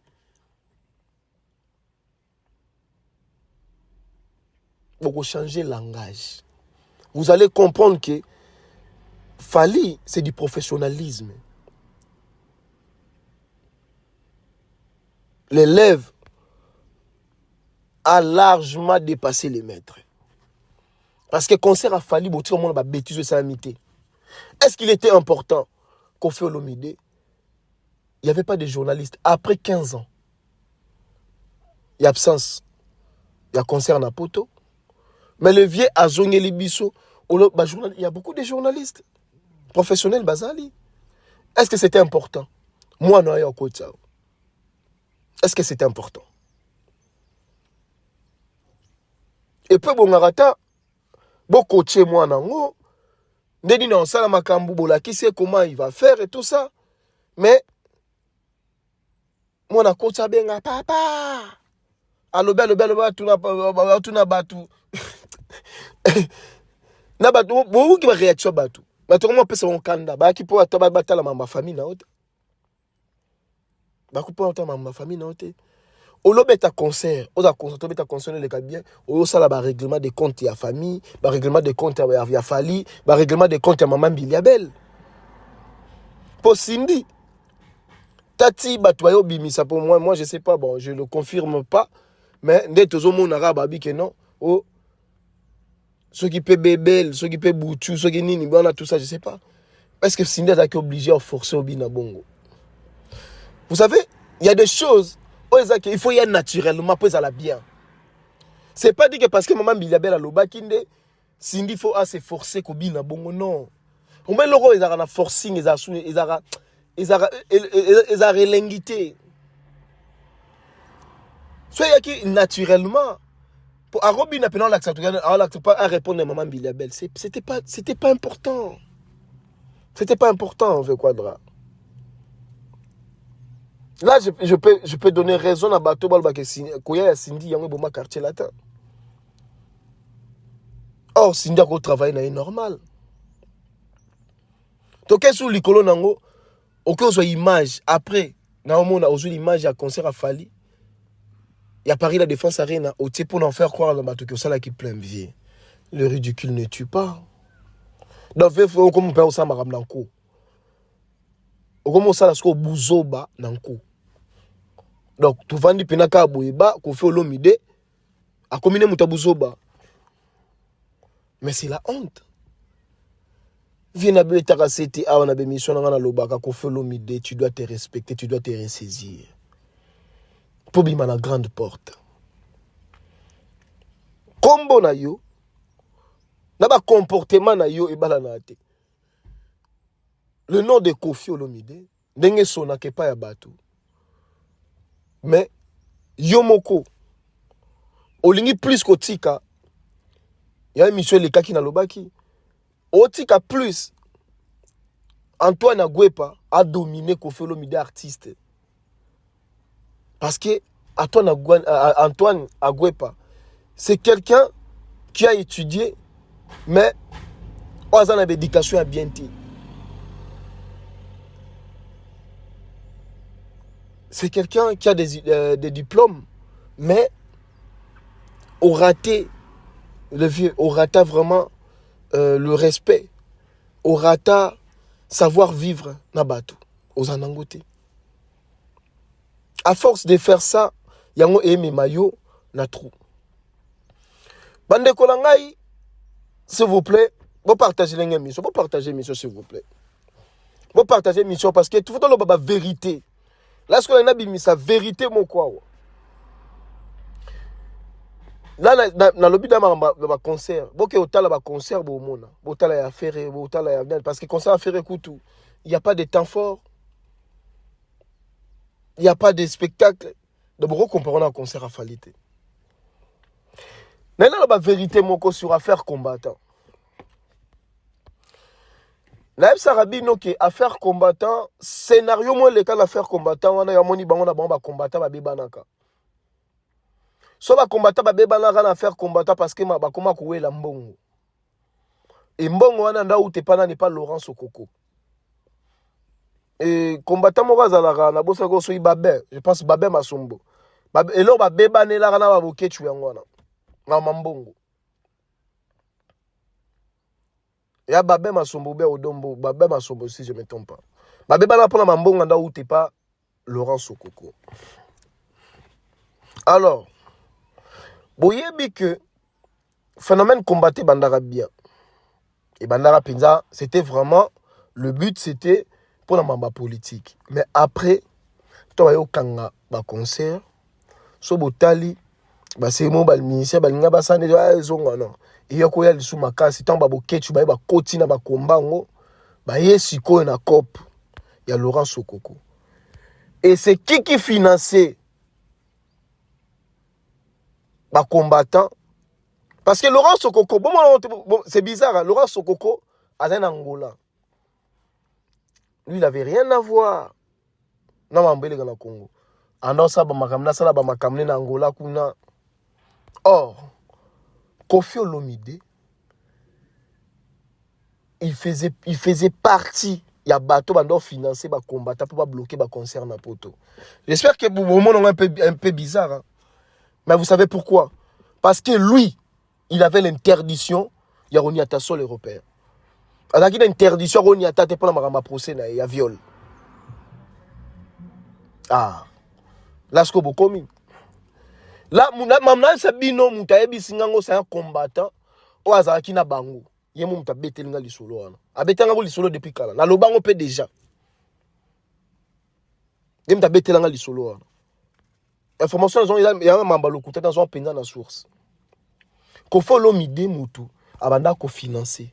Vous changer le langage. Vous allez comprendre que Fali, c'est du professionnalisme. L'élève a largement dépassé les maîtres. Parce que le concert a fallu, tout le monde a bêtise de salamité. Est-ce qu'il était important qu'on fait Olomide? Il n'y avait pas de journalistes. Après 15 ans, il y a absence. Il y a concert à Poto. Mais le vieux a zongé les bisous. Il y a beaucoup de journalistes professionnels, Bazali. Est-ce que c'était important? Moi, non, il y a un côté. Est-ce que c'était important? Et puis, bon, Narata, beaucoup de moi, nango. Ndeni na osala makambu bola qui sait comment il va faire et tout ça. Mais moi na kota benga papa. Aloba tuna batu. Na batu bo ki ba réaction batu. Batu comment pesa on kanda ba ki po ata batala mama famille na ota. Ba ku po ata mama famille na ota. Olobeta concert, oza concert, obeta concert le bien, o sala ba règlement de compte ya famille, ba règlement de compte ya Fali, ba règlement de compte ya maman Biliabel. Pour Cindy, tati batwayo bimisa pour moi je sais pas, bon, je le confirme pas, mais ndé tozo mon arabe bi que non, oh ceux qui peut bébel, ceux qui peut boutu, ceux qui nini, bon tout ça, je sais pas. Est-ce que Cindy a été obligé à forcer au bina bongo? Vous savez, il y a des choses il faut y aller naturellement pour aller bien. C'est pas dit que parce que maman Biliabel a l'obakinde, Cindy faut se forcer ko bina bongo non. On met le roi ils a forcing ils a relengité. Soit qui naturellement pour arobina pendant l'acte pas à répondre à maman Biliabel, c'était pas important. C'était pas important on veut quadra. Là, je peux donner raison à Bato Balba que Cindy Yango Boma quartier latin. Or, Cindy a travaillé dans normal. Donc, qu'est-ce que l'icolo nango? Aucun soit image après naomona ozwi l'image ya concert à Fali ya Paris la Défense Arena otie pour en faire croire dans bato que ça là qui plein vie. Le ridicule ne tue pas. Donc faut comme on peut ça maram nanko. Comme ça là sko buzoba nanko. Donc tu vandi penaka boyeba ko fait olomide a combiner mutabuzoba. Mais c'est la honte. Viens à Betaraceti, à une émission dans la Lobaka, qu'on fait l'omide, tu dois te respecter, tu dois te ressaisir. Pour bima la grande porte. Combo na yo, naba comportement na yo et balanate. Le nom de Kofi Olomide, n'enge sona ke pa ya bato. Mais, yomoko, olingi plus kotika, ya émission le kaki na lobaki. Otika plus, Antoine Agwepa a dominé Kofi Olomide artiste. Parce que Antoine Agwepa, c'est quelqu'un qui a étudié, mais on a une éducation à bien dire. C'est quelqu'un qui a des diplômes, mais au raté, le vieux, au rata vraiment le respect, au rata savoir vivre Nabato, aux Anangote. À force de faire ça, yango aimé mayo na trou. Bande kolangai, s'il vous plaît, vous partagez l'émission, vous partagez l'émission s'il vous plaît. Vous partagez l'émission parce que tout le monde a la vérité. Là, ce qu'on a dit, c'est la vérité, mon quoi. Là, dans le lobby d'un concert, si vous avez un concert, vous avez un affaire, parce que concert affaire, il n'y a pas de temps fort, il n'y a pas de spectacle. Donc, vous comparez un concert à falité. Là, la vérité, mon quoi, sur affaire combattant. Là, ça rabino que affaire combattant, scénario, moi, le cas d'affaire combattant, on a yamoni bango na bango combattant, ba bibanaka. So ba combattant ba bebana kana faire combattant parce que ba koma ko wela mbongo. Et mbongo wana nda ute pana n'est pas Laurent Sokoko. Et combattant mo bazala na bosa ko so ibabe, je pense babe masombo. Babe elo ba bebane la kana ba bokechu yango na mbongo. Ya babe masombo be odombo, babe masombo si je me trompe pas. Babe bana pona mbongo nda ute pas Laurent Sokoko. Alors boyebi que phénomène combatté bandara bien. Et bandara pinza, c'était vraiment le but, c'était pour la mamba politique. Mais après, toi yo kanga ba concert, so botali, ba semo ba ministère ba linga ba sane zonga non. Et yoko ya lisu makasi tant ba bokechu ba koti na ba kombango, ba yesiko na cop ya Laurent Sokoko. Et c'est qui finançait bah combattant parce que Laurent Sokoko bon c'est bizarre hein? Laurent Sokoko a un Angola, lui il avait rien à voir na mambele na Congo ando sa ba makamna sala ba makamne na Angola kuna. Or Kofi Olomide il faisait partie ya bateau bando financer ba combattant pour pas bloquer ba concert na poto. J'espère que vous moment un peu bizarre hein? Mais vous savez pourquoi? Parce que lui, il avait l'interdiction, il y a Roniata sol européen. Alors qu'il y a l'interdiction, Roniata, t'es pas dans ma procès, il y a viol. Ah. Là, ce que vous commis. Là, maintenant, c'est bino, moutaebi, singango, c'est un combattant. Ou azaki na bango. Yemo mouta bete linga lisolo. Abetanga lisolo depuis kala. Na lo bango pe déjà. Yemo mouta bete linga lisolo. Information il y a un mambalo côté dans un pendant la source. Kofi Olomide mutu abanda ko financer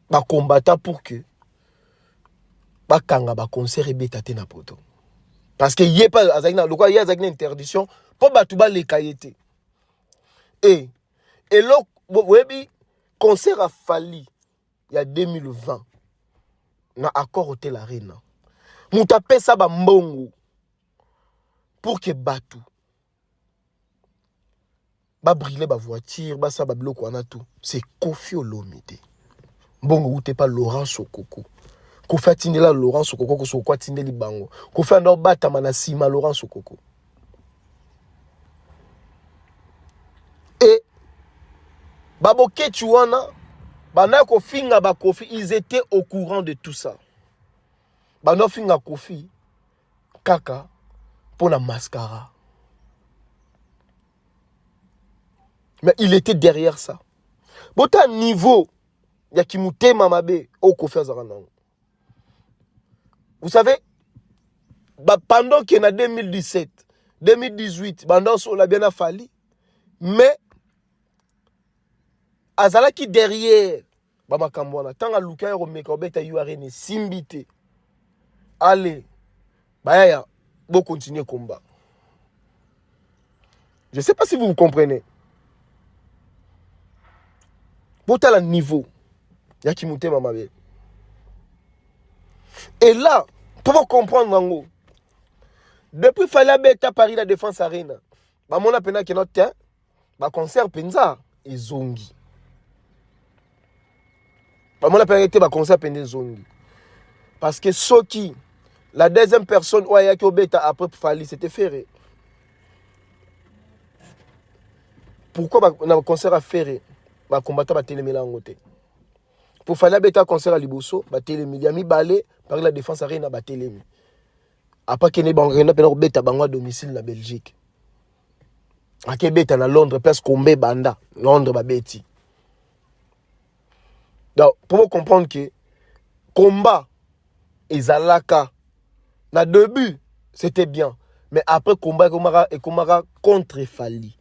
ba combattant pour que ba kanga ba concert ebetate na poto. Parce que yé pas azagna le quoi y a azagna interdiction pour batu ba les kayete. Et le webi concert a fallu il y a 2020 na accord Hôtel Arena. Muta pesa ba mbongo pour que batou ba brûler ba voiture ba sa ba biloko wana tout, c'est Kofi Olomide. Bongo ou t'es pas Laurent Sokoko. Kofi atindela Laurent Sokoko ko soko atindeli bango. Kofi ando batama na sima Laurent Sokoko. Et Babo Ketchuana, bana kofinga ba Kofi, ils étaient au courant de tout ça. Bana finga Kofi kaka pour la mascara. Mais il était derrière ça. Bota niveau ya kimutema mabe au Kofi Azaranang. Vous savez, pendant qu'il y a 2017, 2018, pendant qu'on a bien affali, mais Azala qui derrière, Bama Kambwana, tant à Luka Romeka Obeta Yuarene, Simbite, allez, Baya, bon continuer le combat. Je ne sais pas si vous comprenez. Bota le niveau, ya kimutema mabe. Et là, pour vous comprendre, depuis Fala Beta Paris la Défense Arena, mon appena qui notre temps, concert Penza et Zongi. Mon appena était concert Penza Zongi. Parce que ceux qui, la deuxième personne où il y a qui Beta après Fali, c'était Ferré. Pourquoi le concert à Ferré, combattant va téléméler en côté. Pour Fala Beta concert à Liboso, va téléméler. Yami Balé, Paris la Défense Arena, va téléméler. Après qu'il y ait un beta à domicile en Belgique. Après qu'il y ait à Londres, parce qu'on met banda. Londres, va bêti. Donc, pour vous comprendre que combat, Ezalaka, na début, c'était bien. Mais après, combat, et Komara contre Fali.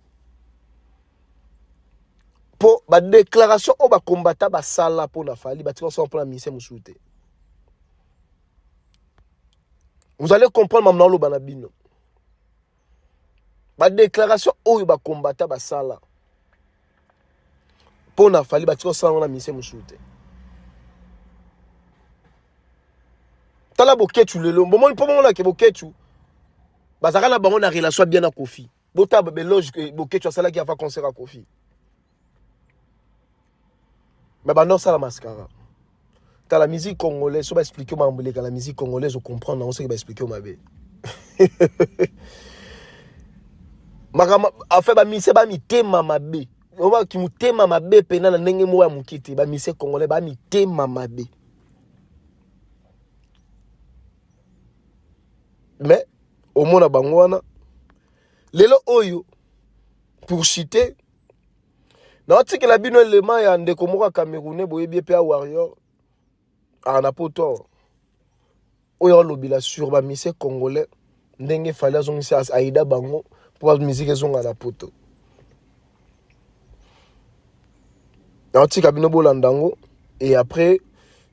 Pour la déclaration, on va combattre la sala pour la Fali, pour la mission Moussouté. Vous allez comprendre maintenant le banabino. La déclaration où il va combattre la sala. Pour la Fali, il va la mission Moussouté. Tala boketu lelo. Bon, pour moi, que boketu. Bazara na bango na relation bien à Kofi. Bota beloge que boketu sala qui a fait concert à Kofi. Mais bah non, ça la mascara. T'as la musique congolaise, ça va expliquer au Mamboulé, la musique congolaise, on comprend, on sait qu'il va expliquer au Mabé. En fait, c'est pas mi tema Mabé. On va qui mu tema Mabé, pena na nenge moya mukiti, ba mi congolais, ba mi tema Mabé. Mais, au monde à Bangwana, lelo oyo, pour citer, dans que la bino élément ya ndeko moka Camerounais, boye bien pa warrior. En apoto oyo lobila sur ba mise congolais ndenge fallait zongi aida bango pour la musique zonga na poto nanti kabino bolandango. Et après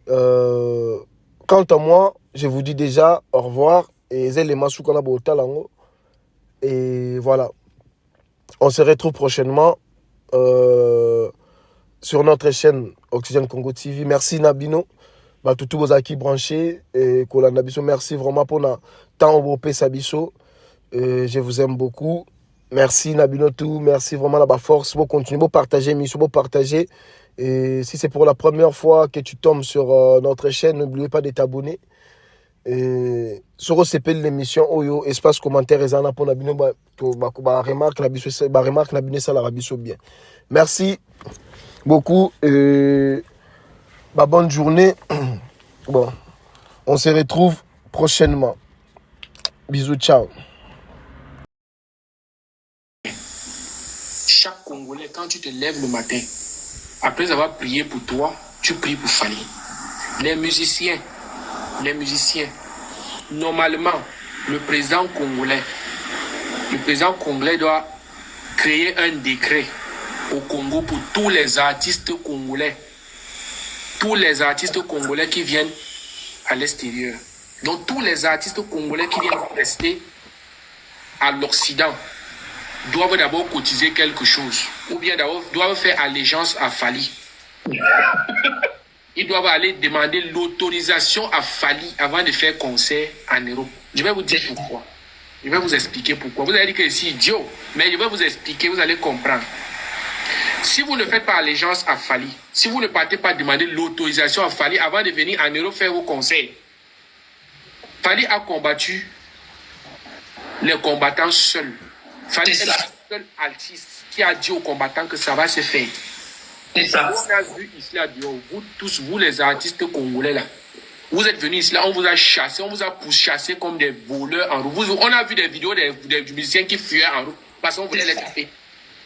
quant à moi, je vous dis déjà au revoir et les éléments sous kana botalango. Et voilà, on se retrouve prochainement sur notre chaîne Oxygène Congo TV. Merci Nabino. Tout vos acquis branchés et Kolanda Bisso, merci vraiment pour le temps au Sabiso. Je vous aime beaucoup. Merci Nabino tout, merci vraiment la force. Vous continuez, vous partagez, vous partagez. Et si c'est pour la première fois que tu tombes sur notre chaîne, n'oubliez pas de t'abonner. Et sur l'émission Oyo, espace commentaire et zana pour Nabino, remarque Nabino ça la Bisso bien. Merci beaucoup. Bonne journée. Bon, on se retrouve prochainement. Bisous, ciao. Chaque Congolais, quand tu te lèves le matin, après avoir prié pour toi, tu pries pour Fali. Les musiciens, normalement, le président congolais doit créer un décret au Congo pour tous les artistes congolais. Tous les artistes congolais qui viennent à l'extérieur. Donc tous les artistes congolais qui viennent rester à l'Occident doivent d'abord cotiser quelque chose. Ou bien d'abord doivent faire allégeance à Fali. Ils doivent aller demander l'autorisation à Fali avant de faire concert en Europe. Je vais vous dire pourquoi. Je vais vous expliquer pourquoi. Vous allez dire que c'est idiot, mais je vais vous expliquer, vous allez comprendre. Si vous ne faites pas allégeance à Fali, si vous ne partez pas demander l'autorisation à Fali avant de venir en Europe faire vos conseils, Fali a combattu les combattants seuls. Fali est le seul artiste qui a dit aux combattants que ça va se faire. C'est ça. On a vu ici à Dion, vous tous, vous les artistes congolais là, vous êtes venus ici là, on vous a chassé, on vous a pourchassé comme des voleurs en route. On a vu des vidéos des musiciens qui fuyaient en route parce qu'on voulait les taper.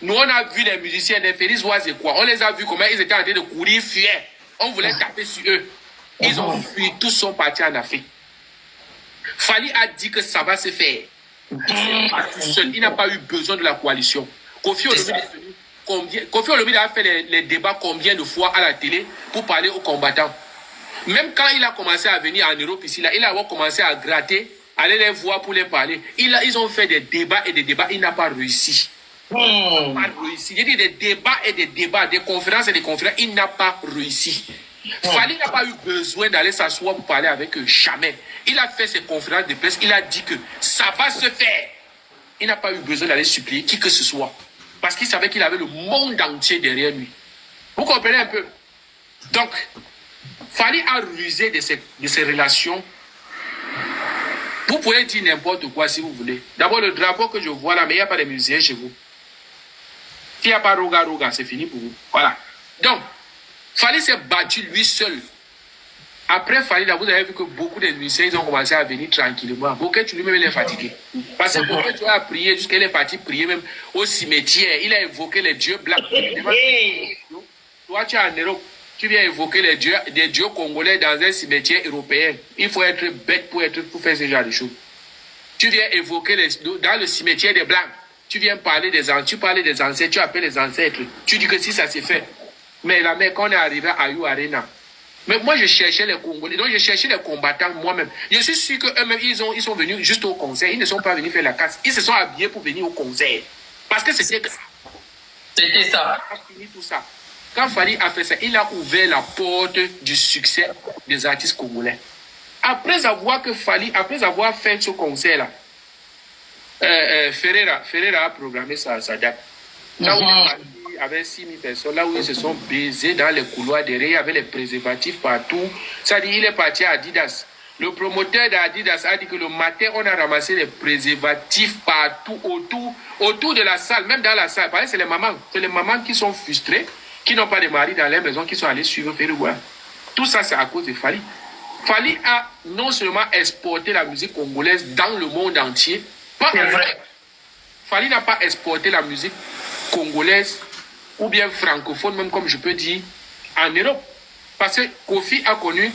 Nous, on a vu des musiciens, des Félix Oise et quoi. On les a vus comment ils étaient en train de courir, ils fuyaient. On voulait taper sur eux. Ils ont fui, tous sont partis en Afrique. Fali a dit que ça va se faire. Il s'est battu seul. Il n'a pas eu besoin de la coalition. Kofi Olomide a fait les débats combien de fois à la télé pour parler aux combattants. Même quand il a commencé à venir en Europe ici, là, il a commencé à gratter, aller les voir pour les parler. Ils ont fait des débats et des débats. Il n'a pas réussi. Il n'a pas réussi. Il y a des débats et des débats, des conférences et des conférences. Il n'a pas réussi. Fali n'a pas eu besoin d'aller s'asseoir pour parler avec eux. Jamais. Il a fait ses conférences de presse. Il a dit que ça va se faire. Il n'a pas eu besoin d'aller supplier qui que ce soit. Parce qu'il savait qu'il avait le monde entier derrière lui. Vous comprenez un peu? Donc, Fali a rusé de ces relations. Vous pouvez dire n'importe quoi si vous voulez. D'abord, le drapeau que je vois là, mais il n'y a pas de musiciens chez vous. S'il n'y a pas Roga Roga, c'est fini pour vous. Voilà. Donc, Fali s'est battu lui seul. Après Fali, là, vous avez vu que beaucoup de musiciens, ils ont commencé à venir tranquillement. Boket lui-même, il est fatigué. Parce que Boket, tu as prié jusqu'à il est parti prier même au cimetière. Il a évoqué les dieux blancs. Toi, tu es en Europe. Tu viens évoquer des dieux congolais dans un cimetière européen. Il faut être bête pour faire ce genre de choses. Tu viens évoquer dans le cimetière des Blancs. Tu viens parler tu parles des ancêtres, tu appelles les ancêtres. Tu dis que si ça s'est fait. Mais là, quand on est arrivé à You Arena, mais moi je cherchais les Congolais, donc je cherchais les combattants moi-même. Je suis sûr qu'eux-mêmes, ils sont venus juste au concert. Ils ne sont pas venus faire la casse. Ils se sont habillés pour venir au concert. Parce que c'était ça. C'était ça. Tout ça. Quand Fali a fait ça, il a ouvert la porte du succès des artistes congolais. Après avoir fait ce concert-là, Ferreira a programmé sa date. Là où il y avait 6 000 personnes, là où ils se sont baisés dans les couloirs derrière, il y avait les préservatifs partout. Ça dit, il est parti à Adidas. Le promoteur d'Adidas a dit que le matin, on a ramassé les préservatifs partout, autour de la salle, même dans la salle. Parce que c'est les mamans. C'est les mamans qui sont frustrées, qui n'ont pas de mari dans les maisons, qui sont allées suivre Ferreira. Tout ça, c'est à cause de Fali. Fali a non seulement exporté la musique congolaise dans le monde entier, c'est vrai. Fali n'a pas exporté la musique congolaise ou bien francophone, même comme je peux dire, en Europe. Parce que Kofi a connu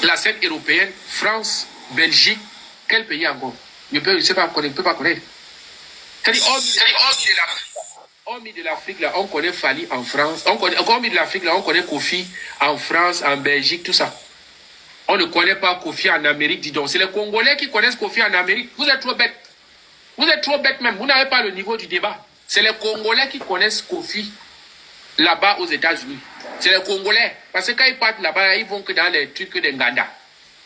la scène européenne, France, Belgique, quel pays encore? Je ne sais pas, je ne peux pas connaître. C'est-à-dire, hormis de l'Afrique, là, on connaît Fali en France. Hormis de l'Afrique, là, on connaît Kofi en France, en Belgique, tout ça. On ne connaît pas Kofi en Amérique, dis donc. C'est les Congolais qui connaissent Kofi en Amérique. Vous êtes trop bêtes. Vous êtes trop bêtes même. Vous n'avez pas le niveau du débat. C'est les Congolais qui connaissent Kofi là-bas aux États-Unis. C'est les Congolais. Parce que quand ils partent là-bas, ils vont que dans les trucs de Nganda.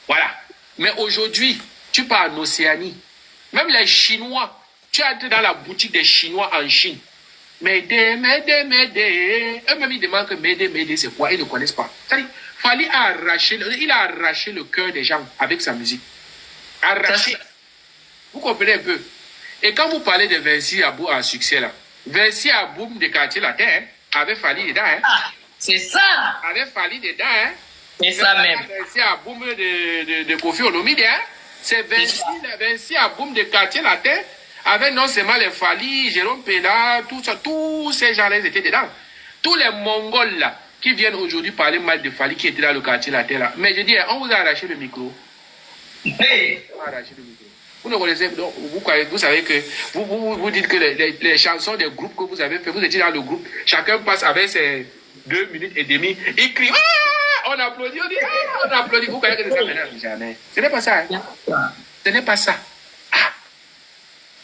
Voilà. Mais aujourd'hui, tu pars en Océanie. Même les Chinois, tu entres dans la boutique des Chinois en Chine. M'aider. Eux-mêmes, ils demandent que m'aider, c'est quoi? Ils ne connaissent pas. C'est-à-dire, Fali a arraché le cœur des gens avec sa musique. Arraché. Vous comprenez un peu? Et quand vous parlez de Vinci Abou en succès là, Vinci Abou de quartier latin, hein, avait Fali dedans. Hein. Ah, c'est ça. Avait Fali dedans. Hein. C'est ça même. Vinci Abou de Kofi Olomide. Hein. C'est Vinci Abou de quartier latin, avec non seulement les Fali, Jérôme Pella, tout ça, tous ces gens-là, ils étaient dedans. Tous les Mongols là, qui viennent aujourd'hui parler mal de Fali, qui étaient dans le quartier latin là. Mais je dis, on vous a arraché le micro. Hey. On a arraché le micro. Vous ne connaissez pas, vous savez que vous dites que les chansons des groupes que vous avez fait, vous étiez dans le groupe, chacun passe avec ses 2 minutes et demie, il crie, ah, on applaudit, on dit, ah, on applaudit, vous croyez que c'est ça maintenant? Jamais. Ce n'est pas ça. Hein? Ce n'est pas ça. Ah.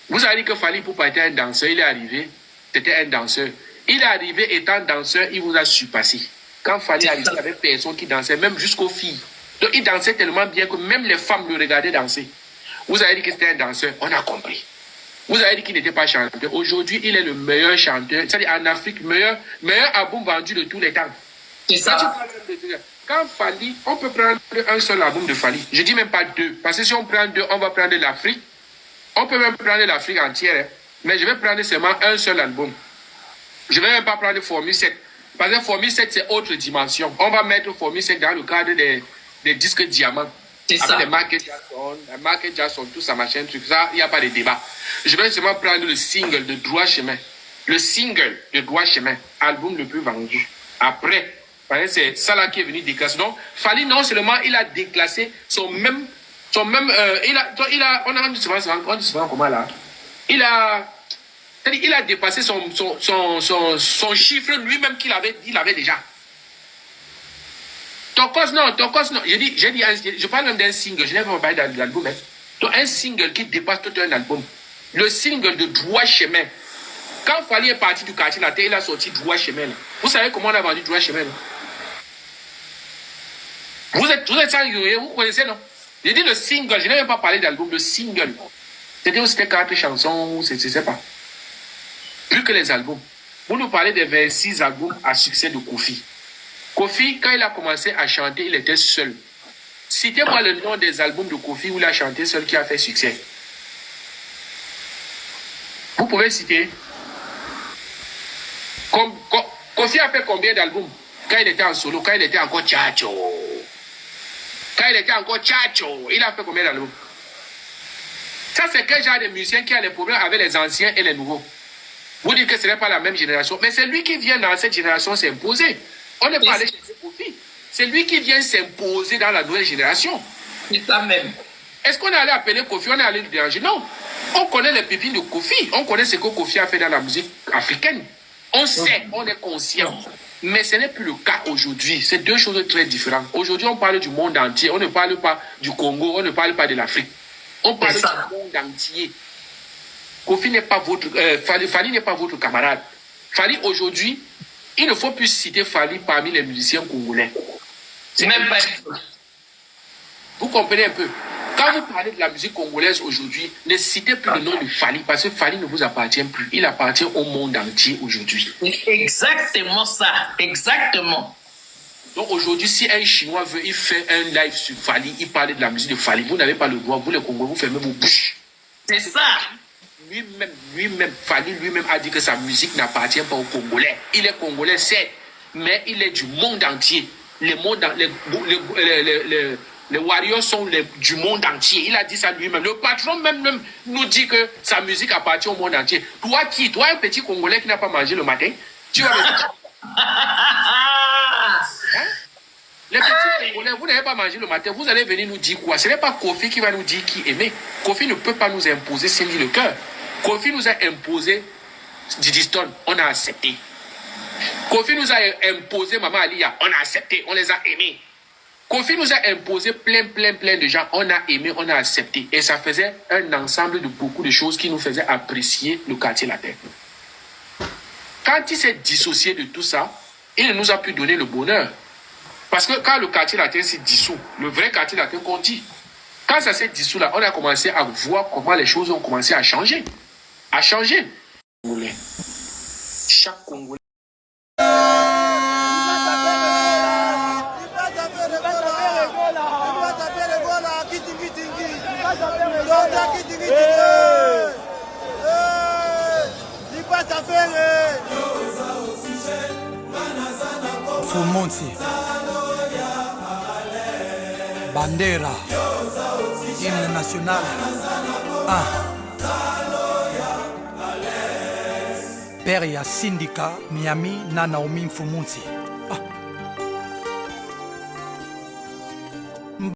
Vous avez dit que Fali, pour pas être un danseur, il est arrivé, c'était un danseur. Il est arrivé étant danseur, il vous a surpassé. Quand Fali est arrivé, il y avait personne qui dansait, même jusqu'aux filles. Donc il dansait tellement bien que même les femmes le regardaient danser. Vous avez dit que c'était un danseur, on a compris. Vous avez dit qu'il n'était pas chanteur. Aujourd'hui, il est le meilleur chanteur. C'est-à-dire en Afrique, meilleur album vendu de tous les temps. C'est ça. Quand Fally, on peut prendre un seul album de Fally. Je dis même pas deux. Parce que si on prend deux, on va prendre l'Afrique. On peut même prendre l'Afrique entière. Hein. Mais je vais prendre seulement un seul album. Je ne vais même pas prendre Formule 7. Parce que Formule 7, c'est autre dimension. On va mettre Formule 7 dans le cadre des disques diamants. C'est ça. Avec les Michael Jackson, tout ça, machin, truc. Ça, il n'y a pas de débat. Je vais seulement prendre le single de Droit Chemin. Le single de Droit Chemin. Album le plus vendu. Après, c'est ça là qui est venu déclasser. Donc, Fally, non seulement il a déclassé on dit souvent comment là? Il a dépassé son chiffre lui-même qu'il avait déjà. Tokos non. Je parle même d'un single, je n'ai pas parlé de l'album. Hein. Donc, un single qui dépasse tout un album. Le single de Droit Chemin. Quand Fally est parti du quartier latin, il a sorti Droit Chemin. Là. Vous savez comment on a vendu Droit Chemin? Là? Vous êtes vous connaissez, non? J'ai dit le single, je n'ai même pas parlé d'album, le single. C'était 4 chansons, je ne sais pas. Plus que les albums. Vous nous parlez des 26 albums à succès de Kofi. Kofi, quand il a commencé à chanter, il était seul. Citez-moi le nom des albums de Kofi où il a chanté seul qui a fait succès. Vous pouvez citer. Kofi a fait combien d'albums quand il était en solo, quand il était encore Tchacho? Quand il était encore Tchacho, il a fait combien d'albums? Ça, c'est quel genre de musicien qui a des problèmes avec les anciens et les nouveaux? Vous dites que ce n'est pas la même génération, mais c'est lui qui vient dans cette génération s'imposer. On n'est pas allé chercher Kofi. C'est lui qui vient s'imposer dans la nouvelle génération. C'est ça même. Est-ce qu'on est allé appeler Kofi, on est allé le déranger? Non. On connaît les pépines de Kofi. On connaît ce que Kofi a fait dans la musique africaine. On sait, on est conscient. Mais ce n'est plus le cas aujourd'hui. C'est deux choses très différentes. Aujourd'hui, on parle du monde entier. On ne parle pas du Congo, on ne parle pas de l'Afrique. On parle du monde entier. Kofi n'est pas votre... Fally n'est pas votre camarade. Fally, aujourd'hui, il ne faut plus citer Fally parmi les musiciens congolais. C'est même pas... Vous comprenez un peu? Quand vous parlez de la musique congolaise aujourd'hui, ne citez plus le nom de Fally, parce que Fally ne vous appartient plus. Il appartient au monde entier aujourd'hui. Exactement ça. Exactement. Donc aujourd'hui, si un Chinois veut, il fait un live sur Fally, il parle de la musique de Fally, vous n'avez pas le droit, vous les Congolais, vous fermez vos bouches. C'est ça. Lui-même, Fally lui-même a dit que sa musique n'appartient pas aux Congolais. Il est Congolais, c'est, mais il est du monde entier. Les Warriors sont du monde entier. Il a dit ça lui-même. Le patron même nous dit que sa musique appartient au monde entier. Toi qui? Toi un petit Congolais qui n'a pas mangé le matin? Tu vas Les petits Congolais, vous n'avez pas mangé le matin, vous allez venir nous dire quoi? Ce n'est pas Kofi qui va nous dire qui aimer. Kofi ne peut pas nous imposer Cindy le cœur. Kofi nous a imposé Didi Stone, on a accepté. Kofi nous a imposé Maman Alia, on a accepté, on les a aimés. Kofi nous a imposé plein de gens, on a aimé, on a accepté. Et ça faisait un ensemble de beaucoup de choses qui nous faisaient apprécier le quartier latin. Quand il s'est dissocié de tout ça, il ne nous a plus donné le bonheur. Parce que quand le quartier latin s'est dissous, le vrai quartier latin qu'on dit, quand ça s'est dissous là, on a commencé à voir comment les choses ont commencé à changer. À changer. Chaque Congolais. Fumonsi Bandera Hymne national Père ya Syndicat Miami na Naomi Mfumunsi.